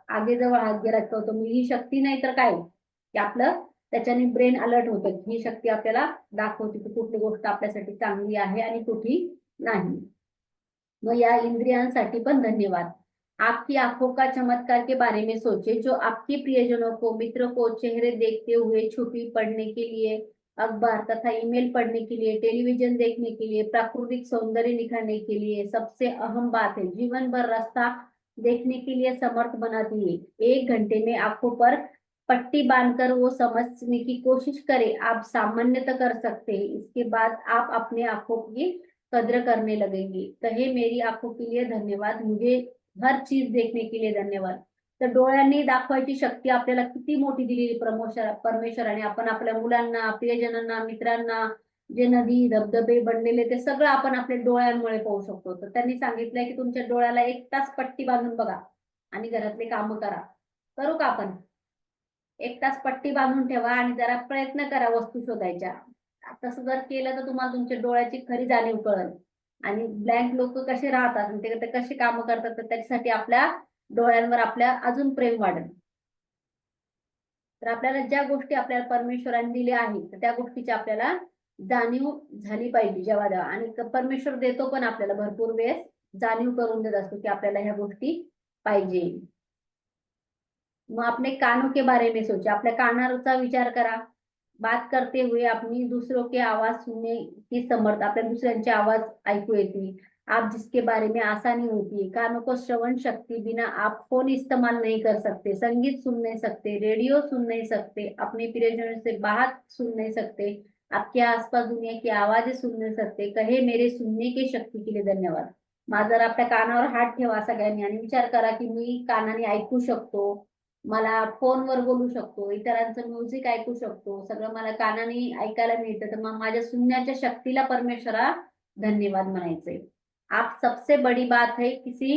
S1: आगेजवळ हात गेला की कळतो। मग ही शक्ती नाही तर काय की आपलं त्याच्याने ब्रेन अलर्ट होतं, ही शक्ती आपल्याला दाखवते की कुठली गोष्ट आपल्यासाठी चांगली आहे आणि कुठली नाही। मग या इंद्रियांसाठी पण धन्यवाद। आपकी आंखों का चमत्कार के बारे में सोचे, जो आपके प्रियजनों को, मित्र को चेहरे देखते हुए छुपी पड़ने के लिए अखबार तथा ईमेल पढ़ने के लिए, टेलीविजन देखने के लिए, प्राकृतिक सौंदर्य निखारने के लिए सबसे अहम बात है जीवन भर रास्ता देखने के लिए समर्थ बनाती है। 1 घंटे में आंखों पर पट्टी बांधकर वो समझने की कोशिश करें, आप सामान्यतः कर सकते हैं। इसके बाद आप अपने आंखों की कद्र करने लगेंगे। कहे मेरी आंखों के लिए धन्यवाद, मुझे हर चीज देखने के लिए धन्यवाद। तर डोळ्यांनी दाखवायची शक्ती आपल्याला किती मोठी दिलेली परमेश्वराने, आपण आपल्या मुलांना, प्रियजनांना, मित्रांना जे नदी धबधबे बनलेले ते सगळं आपण आपल्या डोळ्यांमुळे पाहू शकतो। तर त्यांनी सांगितलंय की तुमच्या डोळ्याला 1 तास पट्टी बांधून बघा आणि घरातले काम करा। करू का आपण? 1 तास पट्टी बांधून ठेवा आणि जरा प्रयत्न करा वस्तू शोधायच्या। तसं जर केलं तर तुम्हाला तुमच्या डोळ्याची खरी जाणीव कळेल आणि ब्लँक लोक कसे राहतात आणि ते कसे काम करतात, तर त्याच्यासाठी आपल्या डोळ्यांवर आपल्या अजून प्रेम वाढेल। तर आपल्याला ज्या गोष्टी आपल्याला परमेश्वराने दिल्या आहेत तर त्या गोष्टीची आपल्याला जाणीव झाली पाहिजे जेव्हा आणि परमेश्वर देतो पण आपल्याला भरपूर वेळेस जाणीव करून देत असतो की आपल्याला ह्या गोष्टी पाहिजे। मग अपने कानों के बारे में सोचे, आपल्या कानाचा विचार करा। बात करते हुए अपनी दूसरों के आवाज सुनने की समर्थ, आपल्या दुसऱ्यांचे आवाज ऐकू येते। आप जिसके बारे में आसानी होती है, कानों को श्रवण शक्ति बिना आप फोन इस्तेमाल नहीं कर सकते, संगीत सुन नहीं सकते, रेडियो सुन नहीं सकते, अपने प्रियजनों से बात सुन नहीं सकते, आपके आसपास दुनिया की आवाजें सुन नहीं सकते। कहे मेरे सुनने की शक्ती के लिए धन्यवाद। माझा आपल्या कानावर हात ठेवा सगळ्यांनी आणि विचार करा की मी कानाने ऐकू शकतो, मला फोनवर बोलू शकतो, इतरांचं म्युझिक ऐकू शकतो, सगळं मला कानाने ऐकायला मिळतं। तर मग माझ्या सुनण्याच्या शक्तीला परमेश्वरा धन्यवाद म्हणायचंय। आप सबसे बड़ी बात है किसी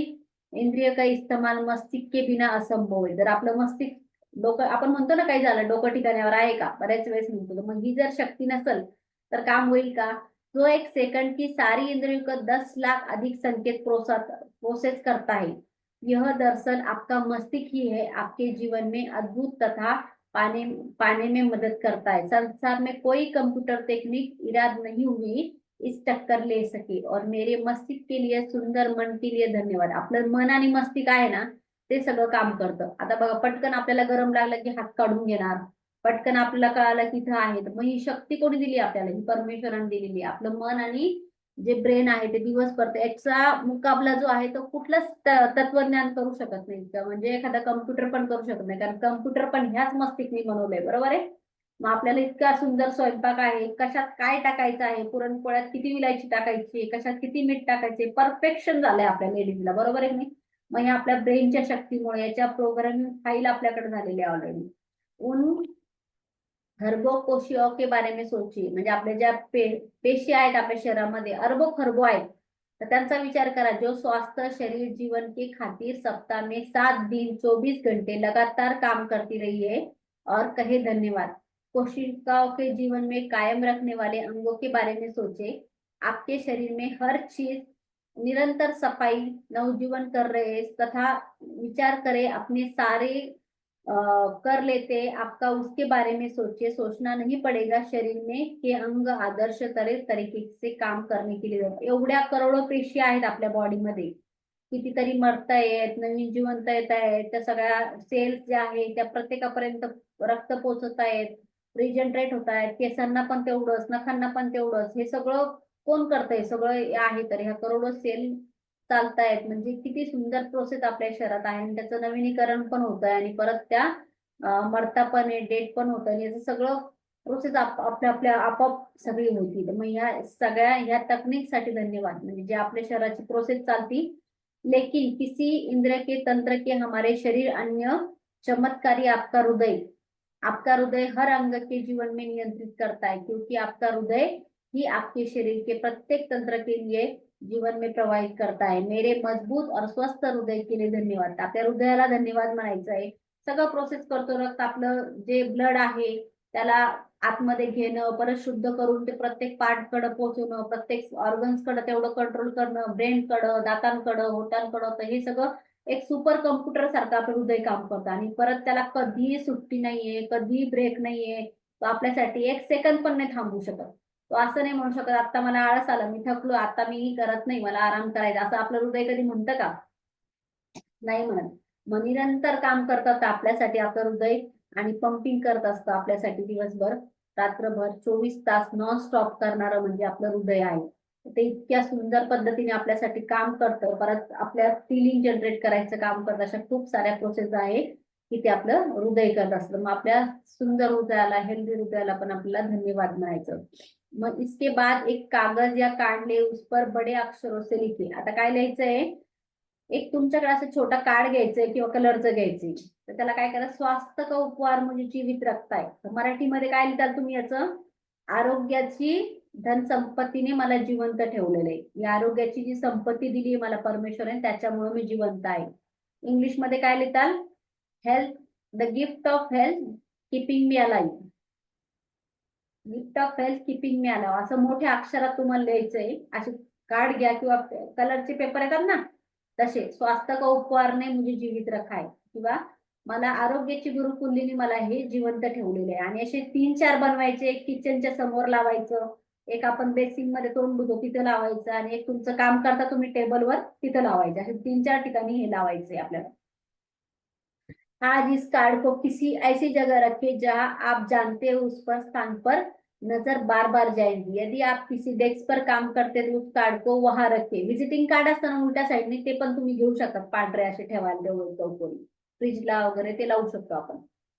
S1: इंद्रिय का इस्तेमाल मस्तिष्क के बिना असंभव है। जर आपलं मस्तिष्क डोकं आपण म्हणतो ना काही झालं डोकं ठिकाण्यावर आहे का, बऱ्याच वेळेस म्हणतो, तर मग ही जर शक्ती नसेल तर काम होईल का? जो 1 सेकंड की सारी इंद्रियों का 10 लाख अधिक संकेत प्रोसेस करता है, यह दरअसल आपका मस्तिष्क ही है, आपके जीवन में अद्भुत तथा पाने पाने में मदद करता है। संसार में कोई कंप्यूटर तकनीक इराद नहीं हुई इस टक्कर ले सके और मेरे मस्तिष्क के लिए, सुंदर मन के लिए धन्यवाद। आपलं मन आणि मस्तिष्क आहे ना ते सगळं काम करतं। आता बघा पटकन आपल्याला गरम लागलं की हात काढून घेणार, पटकन आपल्याला कळालं की इथं आहे, तर मग ही शक्ती कोणी दिली आपल्याला? ही परमेश्वराने दिलेली आहे। आपलं मन आणि जे ब्रेन आहे ते दिवसभर याचा मुकाबला जो आहे तो कुठलंच तत्वज्ञान करू शकत नाही, म्हणजे एखादा कम्प्युटर पण करू शकत नाही, कारण कम्प्युटर पण ह्याच मस्तिष्कने बनवलंय, बरोबर आहे? मग आपल्याला इतका सुंदर स्वयंपाक आहे, कशात काय टाकायचं आहे, पुरणपोळ्यात किती विलायची टाकायची, कशात किती मीठ टाकायचे, परफेक्शन झालंय आपल्या लेडीजला, बरोबर आहे नाही? मग हे आपल्या ब्रेनच्या शक्तीमुळे, याच्या प्रोग्रामिंग फाईल आपल्याकडे झालेली आहे ऑलरेडी। उन खरगो कोशिकाओं के बारे में सोचिए, म्हणजे आपल्या ज्या पेशी आहेत आपल्या शरीरामध्ये अरबो खरगो आहेत, तर त्यांचा विचार करा। जो स्वास्थ्य शरीर जीवन के खातिर सप्ताह में 7 दिन 24 घंटे लगातार काम करती रही है और कहे धन्यवाद। कोशिकाओं के जीवन में कायम रखने वाले अंगों के बारे में सोचे। आपके शरीर में हर चीज निरंतर सफाई नवजीवन कर रहे तथा विचार करें अपने सारे कर लेते, आपका उसके बारे में सोचिए। सोचना नहीं पड़ेगा शरीर में के अंग आदर्श तरीके से काम करने के लिए। एवढ्या करोडो पेशी आहेत आपल्या बॉडीमध्ये, कितीतरी मरतायत, नवीन जिवंत येत आहेत, त्या सगळ्या सेल्स ज्या आहेत त्या प्रत्येकापर्यंत रक्त पोहोचत आहेत, रिजनरेट होत आहेत, केसांना पण तेवढंच, नखांना पण तेवढंच। हे सगळं कोण करतंय? सगळं आहे तर ह्या करोडो सेल चालतायत, म्हणजे किती सुंदर प्रोसेस आपल्या शरीरात आहे आणि त्याचं नवीनीकरण पण होत आहे आणि परत त्या मरता पण आहे, डेट पण होत आहे, याचं सगळं प्रोसेस आपल्या आपल्या आपोआप सगळी होती। मग ह्या सगळ्या ह्या तकनीकसाठी धन्यवाद, म्हणजे जे आपल्या शरीराची प्रोसेस चालती। लेकिन किसी इंद्र के तंत्र के हमारे शरीर अन्य चमत्कारी आपका हृदय हर अंग के जीवन में नियंत्रित करता है, क्योंकि आपका हृदय ही आपके शरीर के प्रत्येक तंत्र के लिए जीवन में प्रवाहित करता है। मेरे मजबूत और स्वस्थ हृदय के लिए धन्यवाद। आपल्या हृदयाला धन्यवाद म्हणायचं आहे। सगळं प्रोसेस करतो, रक्त आपलं जे ब्लड आहे त्याला आतमध्ये घेणं, परत शुद्ध करून ते प्रत्येक पार्ट कडे पोहोचवणं, प्रत्येक ऑर्गन्स कडे तेवढं कंट्रोल करणं, ब्रेन कडे, दातांकडे, होटांकडे, तर हे सगळं एक सुपर कम्प्युटर सारखं आपलं हृदय काम करतं आणि परत त्याला कधीही सुट्टी नाहीये, कधीही ब्रेक नाहीये। तो आपल्यासाठी 1 सेकंद पण नाही थांबू शकत। तो असं नाही म्हणू शकत आता मला आळस आला, मी थकलो, आता मी करत नाही, मला आराम करायचा, असं आपलं हृदय कधी म्हणतं का? नाही म्हणत। मग निरंतर काम करतात आपल्यासाठी आपलं हृदय आणि पंपिंग करत असतं आपल्यासाठी दिवसभर। रात्रभर 24 तास नॉन स्टॉप करणारं म्हणजे आपलं हृदय आहे. ते इतक्या सुंदर पद्धतीने आपल्यासाठी काम करतं, परत आपल्या फिलिंग जनरेट करायचं काम करतं. अशा खूप साऱ्या प्रोसेस आहे की ते आपलं हृदय करत असतं. मग आपल्या सुंदर हृदयाला, हेल्दी हृदयाला पण आपल्याला धन्यवाद म्हणायचं. मग इसके बाद एक कागज या कार्ड ले, उस पर बड़े अक्षरों से लिखे. आता काय लिहायचंय, एक तुमच्याकडे असं छोटा कार्ड घ्यायचंय किंवा कलरचं घ्यायचंय, तर त्याला काय करा, स्वास्थ्य का उपहार म्हणजे जीवित रखताय. तर मराठीमध्ये काय लिहिताल तुम्ही याचं, आरोग्याची धनसंपत्तीने मला जिवंत ठेवलेलं आहे. या आरोग्याची जी संपत्ती दिली मला परमेश्वराने, त्याच्यामुळे मी जिवंत आहे. इंग्लिश मध्ये काय लिहिताल, health, the gift of health keeping me alive. Gift of health keeping me alive असं मोठ्या अक्षरात तुम्हाला लिहायचंय. असे कार्ड घ्या किंवा कलरचे पेपर येतात ना तसे, स्वास्थ्य का उपहारने मुझे जीवित रखाय, किंवा मला आरोग्याची गुरुकुल्लीने मला हे जिवंत ठेवलेले आहे. आणि असे 3-4 बनवायचे. एक किचनच्या समोर लावायचं, एक आपण बेसिंग मध्ये तोंड धुतो तिथं लावायचं, आणि एक तुमचं काम करता तुम्ही टेबलवर तिथं लावायचं. असे 3-4 ठिकाणी हे लावायचे आपल्याला. आज इस कार्ड को किसी ऐसी जगह रखें जहां आप जानते हो उस पर स्थान पर नजर बार बार जाएगी. यदि आप किसी डेस्क पर काम करते तो उस कार्ड को वहां रखे. विजिटिंग कार्ड असतं ना उलट्या साईडने, ते पण तुम्ही घेऊ शकता, पांढरे असे ठेवायला तेवढं चौकोनी, फ्रीजला वगैरे ते लावू शकतो आपण.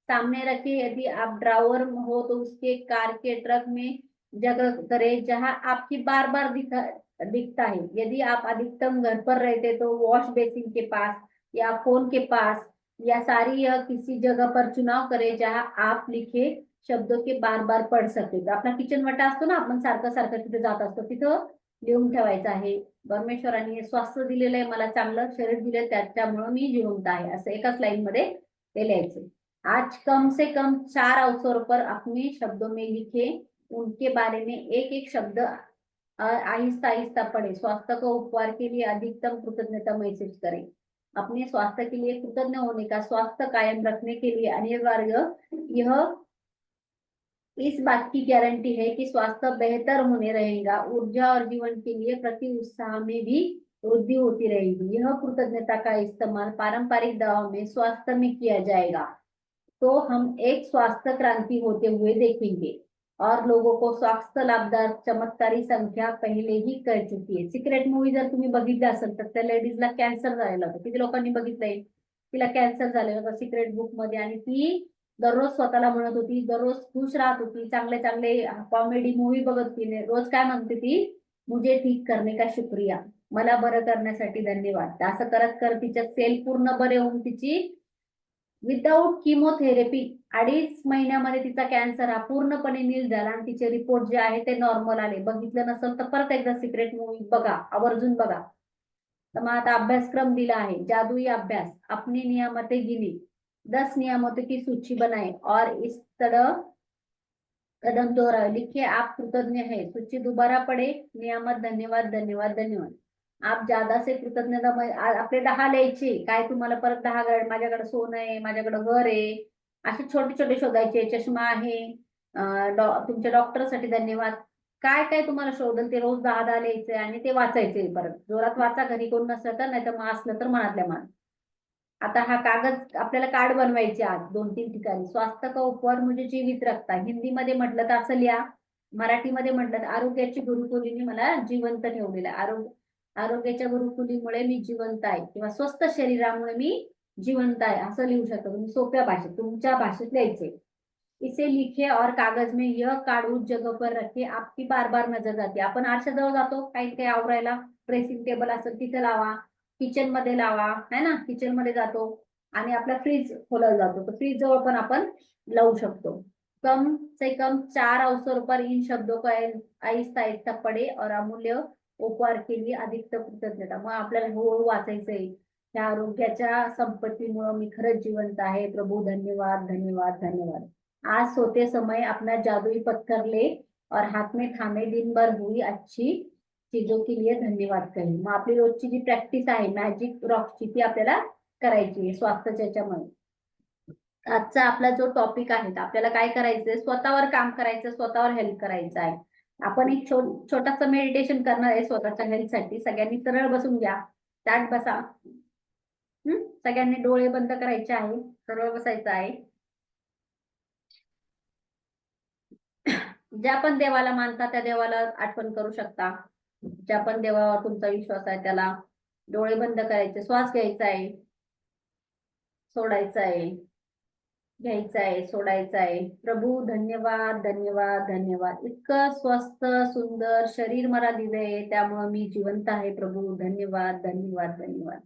S1: सामने रखे. यदि आप ड्रावर हो तो उसके कार के ट्रक में जगह करे जहां आपकी बार बार दिखता है. यदि आप अधिकतम घर पर रहते तो वॉश बेसिन के पास या फोन के पास या सारी यह किसी जगह पर चुनाव करे जहां आप लिखे शब्दों के बार बार पढ़ सकते. तर आपला किचन वाटा असतो ना, आपण सारखं सारखं तिथे जात असतो, तिथं लिहून ठेवायचं आहे, परमेश्वराने स्वास्थ्य दिलेलं आहे मला, चांगलं शरीर दिलं, त्याच्यामुळे मी जिवंत आहे, असं एकाच लाईन मध्ये ते लिहायचं. आज कम से कम 4 अवसरों पर अपने शब्दों में लिखे, उनके बारे में एक एक शब्द आहिस्ता आहिस्ता पढ़े. स्वास्थ्य को उपहार के लिए अधिकतम कृतज्ञता महसूस करें. अपने स्वास्थ्य के लिए कृतज्ञ होने का, स्वास्थ्य कायम रखने के लिए अनिवार्य यह इस बात की गारंटी है कि स्वास्थ्य बेहतर होने रहेगा, ऊर्जा और जीवन के लिए प्रति उत्साह में भी वृद्धि होती रहेगी. यह कृतज्ञता का इस्तेमाल पारंपरिक दवाओं में स्वास्थ्य में किया जाएगा, तो हम एक स्वास्थ्य क्रांति होते हुए देखेंगे और लोगों को स्वास्थ्य लाभदायक चमत्कारी संख्या पहिले ही कर चुकी आहे. सिक्रेट मूवी जर तुम्ही बघितली असेल तर त्या लेडीजला कॅन्सर झालेला होता. किती लोकांनी बघितलंय, तिला कॅन्सर झालेला होता सिक्रेट बुक मध्ये, आणि ती दररोज स्वतःला म्हणत होती, दररोज खुश राहत होती, चांगले चांगले कॉमेडी मूवी बघत होती, रोज काय म्हणते ती, मुझे ठीक करने का शुक्रिया, मला बरं करण्यासाठी धन्यवाद. असं करत करत तिच्या सेल पूर्ण बरे होऊन तिची विदाऊट किमोथेरपी 2.5 महिन्यामध्ये तिचा कॅन्सर हा पूर्णपणे नील झाला, आणि तिचे रिपोर्ट जे आहे ते नॉर्मल आले. बघितलं नसेल तर परत एकदा सिक्रेट मूवी बघा, आवर्जून बघा. तर मग आता अभ्यासक्रम दिला आहे, जादुई अभ्यास. अपनी नियामतें गिनी, 10 नियामतों की सूची बनाए और इस तरह कदम दोहराए. लिखिए आप कृतज्ञ है, सूची दोबारा पढ़े, नियामत धन्यवाद धन्यवाद धन्यवाद. आप ज्यादा से कृतज्ञता आपले 10 लिहायचे. काय तुम्हाला परत 10 माझ्याकडे सोनं आहे, माझ्याकडे घर आहे, असे छोटे छोटे शोधायचे. चष्मा आहे, तुमच्या डॉक्टरसाठी धन्यवाद. काय काय तुम्हाला शोधल ते रोज 10 लिहायचे आणि ते वाचायचे. परत जोरात वाचा, घरी कोण नसलं तर, नाही तर मग असलं तर मनातल्या मनात. आता हा कागद आपल्याला कार्ड बनवायचे आज 2-3 ठिकाणी. स्वास्थ्य का उपहार म्हणजे जीवित रखता. हिंदीमध्ये म्हटलं तर असं लिहा, मराठीमध्ये म्हटलं तर आरोग्याची गुरुकुलीने मला जिवंत ठेवलेलं आहे. आरोग्याच्या गुरुकुलीमुळे मी जिवंत आहे, किंवा स्वस्थ शरीरामुळे मी जिवंत आहे, असं लिहू शकता तुम्ही सोप्या भाषेत, तुमच्या भाषेत लिहायचे. इसे लिखे और कागज में यह कार्ड उस जगह पर रखे आपकी बार बार नजर जाते. आपण आरशाजवळ जातो काही काही आवरायला, ड्रेसिंग टेबल असेल तिथे लावा, किचन मध्ये लावा, है ना, किचन मध्ये जातो, आणि आपला फ्रीज खोलायला जातो तर फ्रीज जवळ पण आपण लावू शकतो. कम से कम 4 अवसरों पर इन शब्दों को आहिस्ता आहिस्ता पढ़े और अमूल्य उपहार के लिए अधिकतम कृतज्ञता. मग आपल्याला हळूहळू वाचायचंय, त्या आरोग्याच्या संपत्तीमुळे मी खरंच जिवंत आहे, प्रभू धन्यवाद धन्यवाद धन्यवाद. आज सोते समय अपना जादुई पत्थर ले और हाथ में थामे दिन भर हुई अच्छी चीजों के लिए धन्यवाद कही. मग आपली रोजची जी प्रॅक्टिस आहे मॅजिक रॉकची, ती आपल्याला करायची आहे स्वास्थ्याच्या याच्यामुळे. आजचा आपला जो टॉपिक आहे, आपल्याला काय करायचंय, स्वतःवर काम करायचं, स्वतःवर हेल्प करायचं आहे. आपण एक छोटासा मेडिटेशन करणार आहे स्वतःच्या हेल्थसाठी. सगळ्यांनी सरळ बसून घ्या, ताट बसा. सगळ्यांनी डोळे बंद करायचे आहे, सरळ बसायचं आहे. ज्या पण देवाला मानता त्या देवाला आठवण करू शकता. ज्या पण देवावर तुमचा विश्वास आहे त्याला डोळे बंद करायचे, श्वास घ्यायचा आहे, सोडायचा आहे, घ्यायचा आहे, सोडायचा आहे. प्रभू धन्यवाद, धन्यवाद, धन्यवाद. इतकं स्वस्त सुंदर शरीर मला दिलंय, त्यामुळे मी जिवंत आहे. प्रभू धन्यवाद, धन्यवाद, धन्यवाद.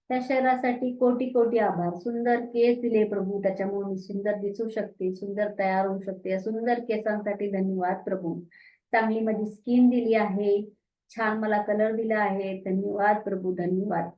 S1: त्या शरीरासाठी कोटी कोटी आभार. सुंदर केस दिले प्रभू, त्याच्यामुळे मी सुंदर दिसू शकते, सुंदर तयार होऊ शकते. या सुंदर केसांसाठी धन्यवाद प्रभू. चांगली माझी स्किन दिली आहे, छान मला कलर दिला आहे. धन्यवाद प्रभू, धन्यवाद.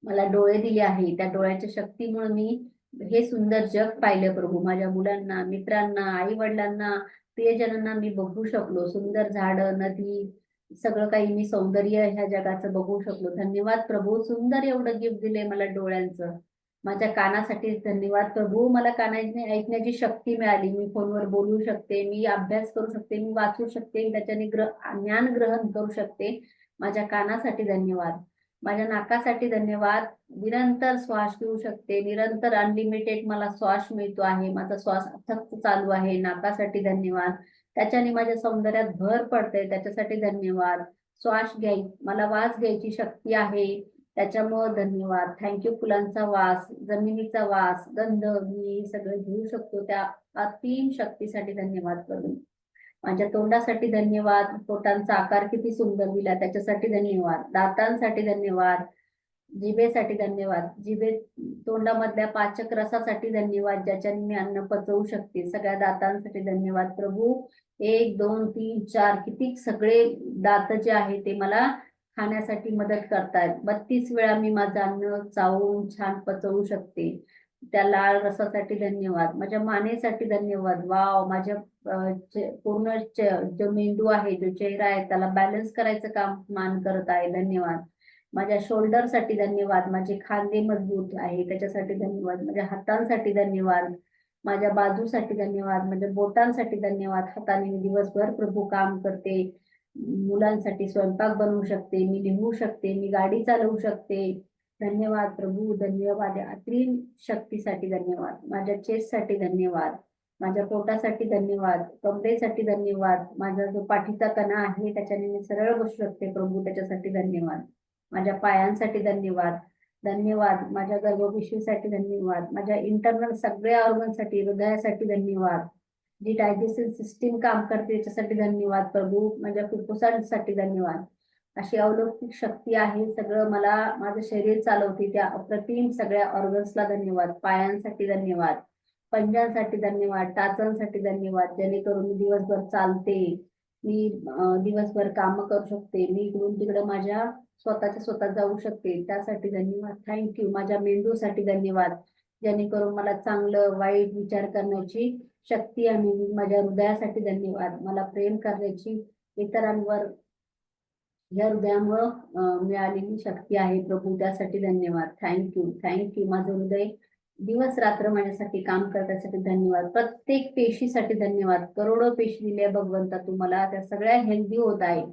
S1: मला डोळे दिले आहे, त्या डोळ्याच्या शक्तीमुळे मी हे सुंदर जग पाहिलं प्रभू. माझ्या मुलांना, मित्रांना, आई वडिलांना, प्रियजनांना मी बघू शकलो. सुंदर झाडं, नदी, सगळं काही मी सौंदर्य ह्या जगाचं बघू शकलो. धन्यवाद प्रभू. सुंदर एवढं गिफ्ट दिले मला डोळ्यांचं. माझ्या कानासाठी धन्यवाद प्रभू. मला कानाने ऐकण्याची शक्ती मिळाली. मी फोनवर बोलू शकते, मी अभ्यास करू शकते, मी वाचू शकते, त्याच्याने ज्ञान ग्रहण करू शकते. माझ्या कानासाठी धन्यवाद. माझ्या नाकासाठी धन्यवाद. निरंतर श्वास घेऊ शकते, निरंतर अनलिमिटेड मला श्वास मिळतो आहे. माझा श्वास अथक चालू आहे. नाकासाठी धन्यवाद. त्याच्याने माझ्या सौंदर्यात भर पडते, त्याच्यासाठी धन्यवाद. श्वास मला वास घ्यायची शक्ती आहे, त्याच्यामुळे धन्यवाद. थँक्यू. फुलांचा वास, जमिनीचा वास, गंध मी सगळं घेऊ शकतो, त्या असीम शक्तीसाठी धन्यवाद करून. माझ्या तोंडासाठी धन्यवाद. पोटांचा आकार किती सुंदर दिला त्याच्यासाठी धन्यवाद. दातांसाठी धन्यवाद. जिभेसाठी धन्यवाद. तोंडामधल्या पाचक रसासाठी धन्यवाद, ज्याच्याने मी अन्न पचवू शकते. सगळ्या दातांसाठी धन्यवाद प्रभू. 1 2 3 4 किती सगळे दात जे आहे ते मला खाण्यासाठी मदत करतात. 32 वेळा मी माझं अन्न चावून छान पचवू शकते. त्या लाल रसासाठी धन्यवाद. माझ्या मानेसाठी धन्यवाद. वाव, माझ्या पूर्ण जो मेंदू आहे, जो चेहरा आहे, त्याला बॅलन्स करायचं काम मान करत आहे. धन्यवाद. माझ्या शोल्डर साठी धन्यवाद. माझे खांदे मजबूत आहे त्याच्यासाठी धन्यवाद. माझ्या हातांसाठी धन्यवाद. माझ्या बाजूसाठी धन्यवाद. माझ्या बोटांसाठी धन्यवाद. हाताने मी दिवसभर प्रभू काम करते. मुलांसाठी स्वयंपाक बनवू शकते, मी लिहू शकते, मी गाडी चालवू शकते. धन्यवाद प्रभू, धन्यवाद. अत्रीम शक्तीसाठी धन्यवाद. माझ्या चेस्टसाठी धन्यवाद. माझ्या पोटासाठी धन्यवाद. कमरेसाठी धन्यवाद. माझा जो पाठीचा कणा आहे त्याच्याने मी सरळ बसू शकते प्रभू, त्याच्यासाठी धन्यवाद. माझ्या पायांसाठी धन्यवाद. धन्यवाद. माझ्या गर्भपिशवीसाठी धन्यवाद. माझ्या इंटरनल सगळ्या ऑर्गनसाठी, हृदयासाठी धन्यवाद. जी डायजेस्टिव्ह सिस्टीम काम करते त्याच्यासाठी धन्यवाद प्रभू. माझ्या फुफ्फुसांसाठी धन्यवाद. अशी अलौकिक शक्ती आहे, सगळं मला माझं शरीर चालवते, त्या अप्रतिम सगळ्या ऑर्गन्सला धन्यवाद. पायांसाठी धन्यवाद. पंजांसाठी धन्यवाद. टाचांसाठी धन्यवाद, जेणेकरून मी दिवसभर चालते, मी दिवसभर काम करू शकते, मी इकडून तिकडे माझ्या स्वतः जाऊ शकते, त्यासाठी धन्यवाद. थँक्यू. माझ्या मेंदूसाठी धन्यवाद, जेणेकरून मला चांगलं वाईट विचार करण्याची शक्ती आणि माझ्या हृदयासाठी धन्यवाद. मला प्रेम करण्याची इतरांवर या हृदयामुळं मिळालेली शक्ती आहे प्रभू, त्यासाठी धन्यवाद. थँक्यू. थँक्यू. माझं हृदय दिवस रात्र माझ्यासाठी काम करण्यासाठी धन्यवाद. प्रत्येक पेशीसाठी धन्यवाद. करोडो पेशी दिल्या भगवंता तुम्हाला, त्या सगळ्या हेल्दी होत आहे.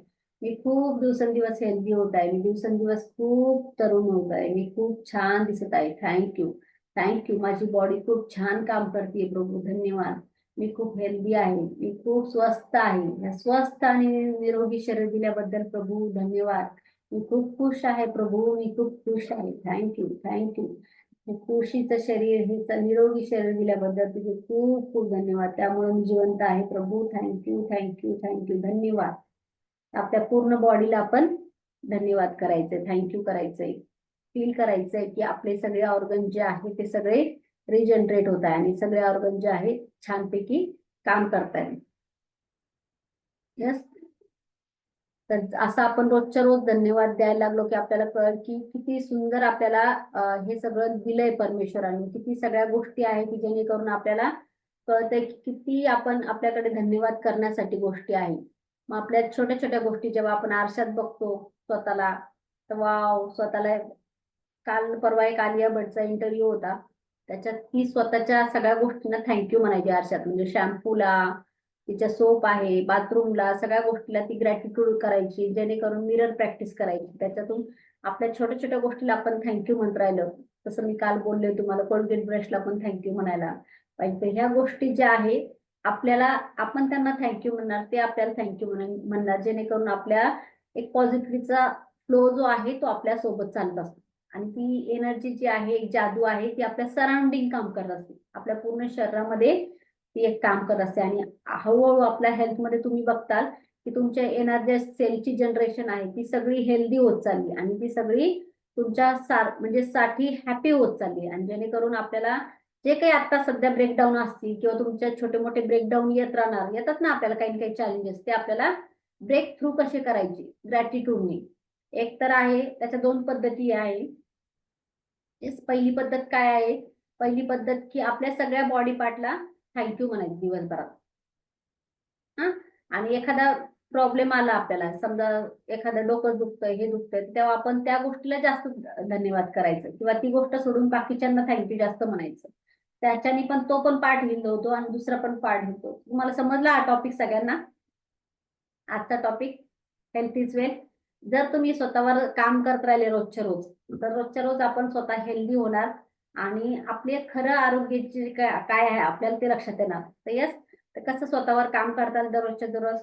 S1: मी खूप दिवसेंदिवस हेल्दी होत आहे. मी दिवसेंदिवस खूप तरुण होत आहे. मी खूप छान दिसत आहे. थँक्यू. थँक्यू. माझी बॉडी खूप छान काम करते प्रभू, धन्यवाद. मी खूप हेल्दी आहे, मी खूप स्वस्थ आहे. या स्वस्थ आणि निरोगी शरीर दिल्याबद्दल प्रभू धन्यवाद. मी खूप खुश आहे प्रभू, मी खूप खुश आहे. थँक्यू. थँक्यू. खुशीचं शरीर, हे निरोगी शरीर दिल्याबद्दल तुझे खूप खूप धन्यवाद. त्यामुळे मी जिवंत आहे प्रभू. थँक्यू. थँक्यू. थँक्यू. धन्यवाद. आपल्या पूर्ण बॉडीला आपण धन्यवाद करायचंय, थँक्यू करायचंय, फील करायचंय की आपले सगळे ऑर्गन जे आहे ते सगळे रिजनरेट होत आहे आणि सगळे ऑर्गन जे आहे छानपैकी काम करतायत. यस. तर असं आपण रोजच्या रोज धन्यवाद द्यायला लागलो की आपल्याला कळेल की किती सुंदर आपल्याला हे सगळं दिलंय परमेश्वराने. किती सगळ्या गोष्टी आहेत की जेणेकरून आपल्याला कळतंय की किती आपण आपल्याकडे धन्यवाद करण्यासाठी गोष्टी आहेत. मग आपल्या छोट्या छोट्या गोष्टी जेव्हा आपण आरशात बघतो स्वतःला, तर वाव, स्वतःला काल परवा एक आलिया भट्टचा इंटरव्ह्यू होता, त्याच्यात ती स्वतःच्या सगळ्या गोष्टींना थँक्यू म्हणायची आरशात. म्हणजे शॅम्पूला, तिच्या सोप आहे, बाथरूमला, सगळ्या गोष्टीला ती ग्रॅटिट्यूड करायची, जेणेकरून मिरर प्रॅक्टिस करायची. त्याच्यातून आपल्या छोट्या छोट्या गोष्टीला आपण थँक्यू म्हणत राहिलो. तसं मी काल बोलले तुम्हाला, कोलगेट ब्रशला पण थँक्यू म्हणायला पाहिजे. ह्या गोष्टी ज्या आहे आपल्याला आपण त्यांना थँक्यू म्हणणार, ते आपल्याला थँक्यू म्हणणार, जेणेकरून आपल्या एक पॉझिटिव्हचा फ्लो जो आहे तो आपल्या सोबत चालत असतो. आणि ती एनर्जी जी आहे, एक जादू आहे, ती आपल्या सराउंडिंग काम करत असते, आपल्या पूर्ण शरीरामध्ये ती एक काम करत असते. आणि हळूहळू आपल्या हेल्थमध्ये तुम्ही बघताल की तुमच्या एनर्जी सेलची जनरेशन आहे ती सगळी हेल्दी होत चालली आणि ती सगळी तुमच्या म्हणजे साठी हॅपी होत चालली. आणि जेणेकरून आपल्याला जे काही आता सध्या ब्रेकडाऊन असतील किंवा तुमच्या छोटे मोठे ब्रेकडाऊन येतात ना आपल्याला काही ना काही चॅलेंजेस, ते आपल्याला ब्रेक थ्रू कसे करायचे ग्रॅटिट्यूडने. एक तर आहे, त्याच्या दोन पद्धती आहे. पहिली पद्धत काय आहे? पहिली पद्धत की आपल्या सगळ्या बॉडी पार्टला थँक्यू म्हणायचं दिवसभरात. हा. आणि एखादा प्रॉब्लेम आला आपल्याला, समजा एखादं डोकं दुखतंय, हे दुखतंय, तेव्हा आपण त्या गोष्टीला जास्त धन्यवाद करायचं किंवा ती गोष्ट सोडून बाकीच्यांना थँक्यू जास्त म्हणायचं. त्याच्याने पण तो पण पार्ट हिल होतो आणि दुसरा पण पार्ट होतो. तुम्हाला समजला हा टॉपिक सगळ्यांना? आजचा टॉपिक हेल्थ इज वेल्थ. जर तुम्ही स्वतःवर काम करत राहिले रोजच्या रोज, तर रोजच्या रोज आपण स्वतः हेल्दी होणार आणि आपले खरं आरोग्याचे काय आहे आपल्याला ते लक्षात येणार. तर यस, तर कसं स्वतःवर काम करताल दररोजच्या दररोज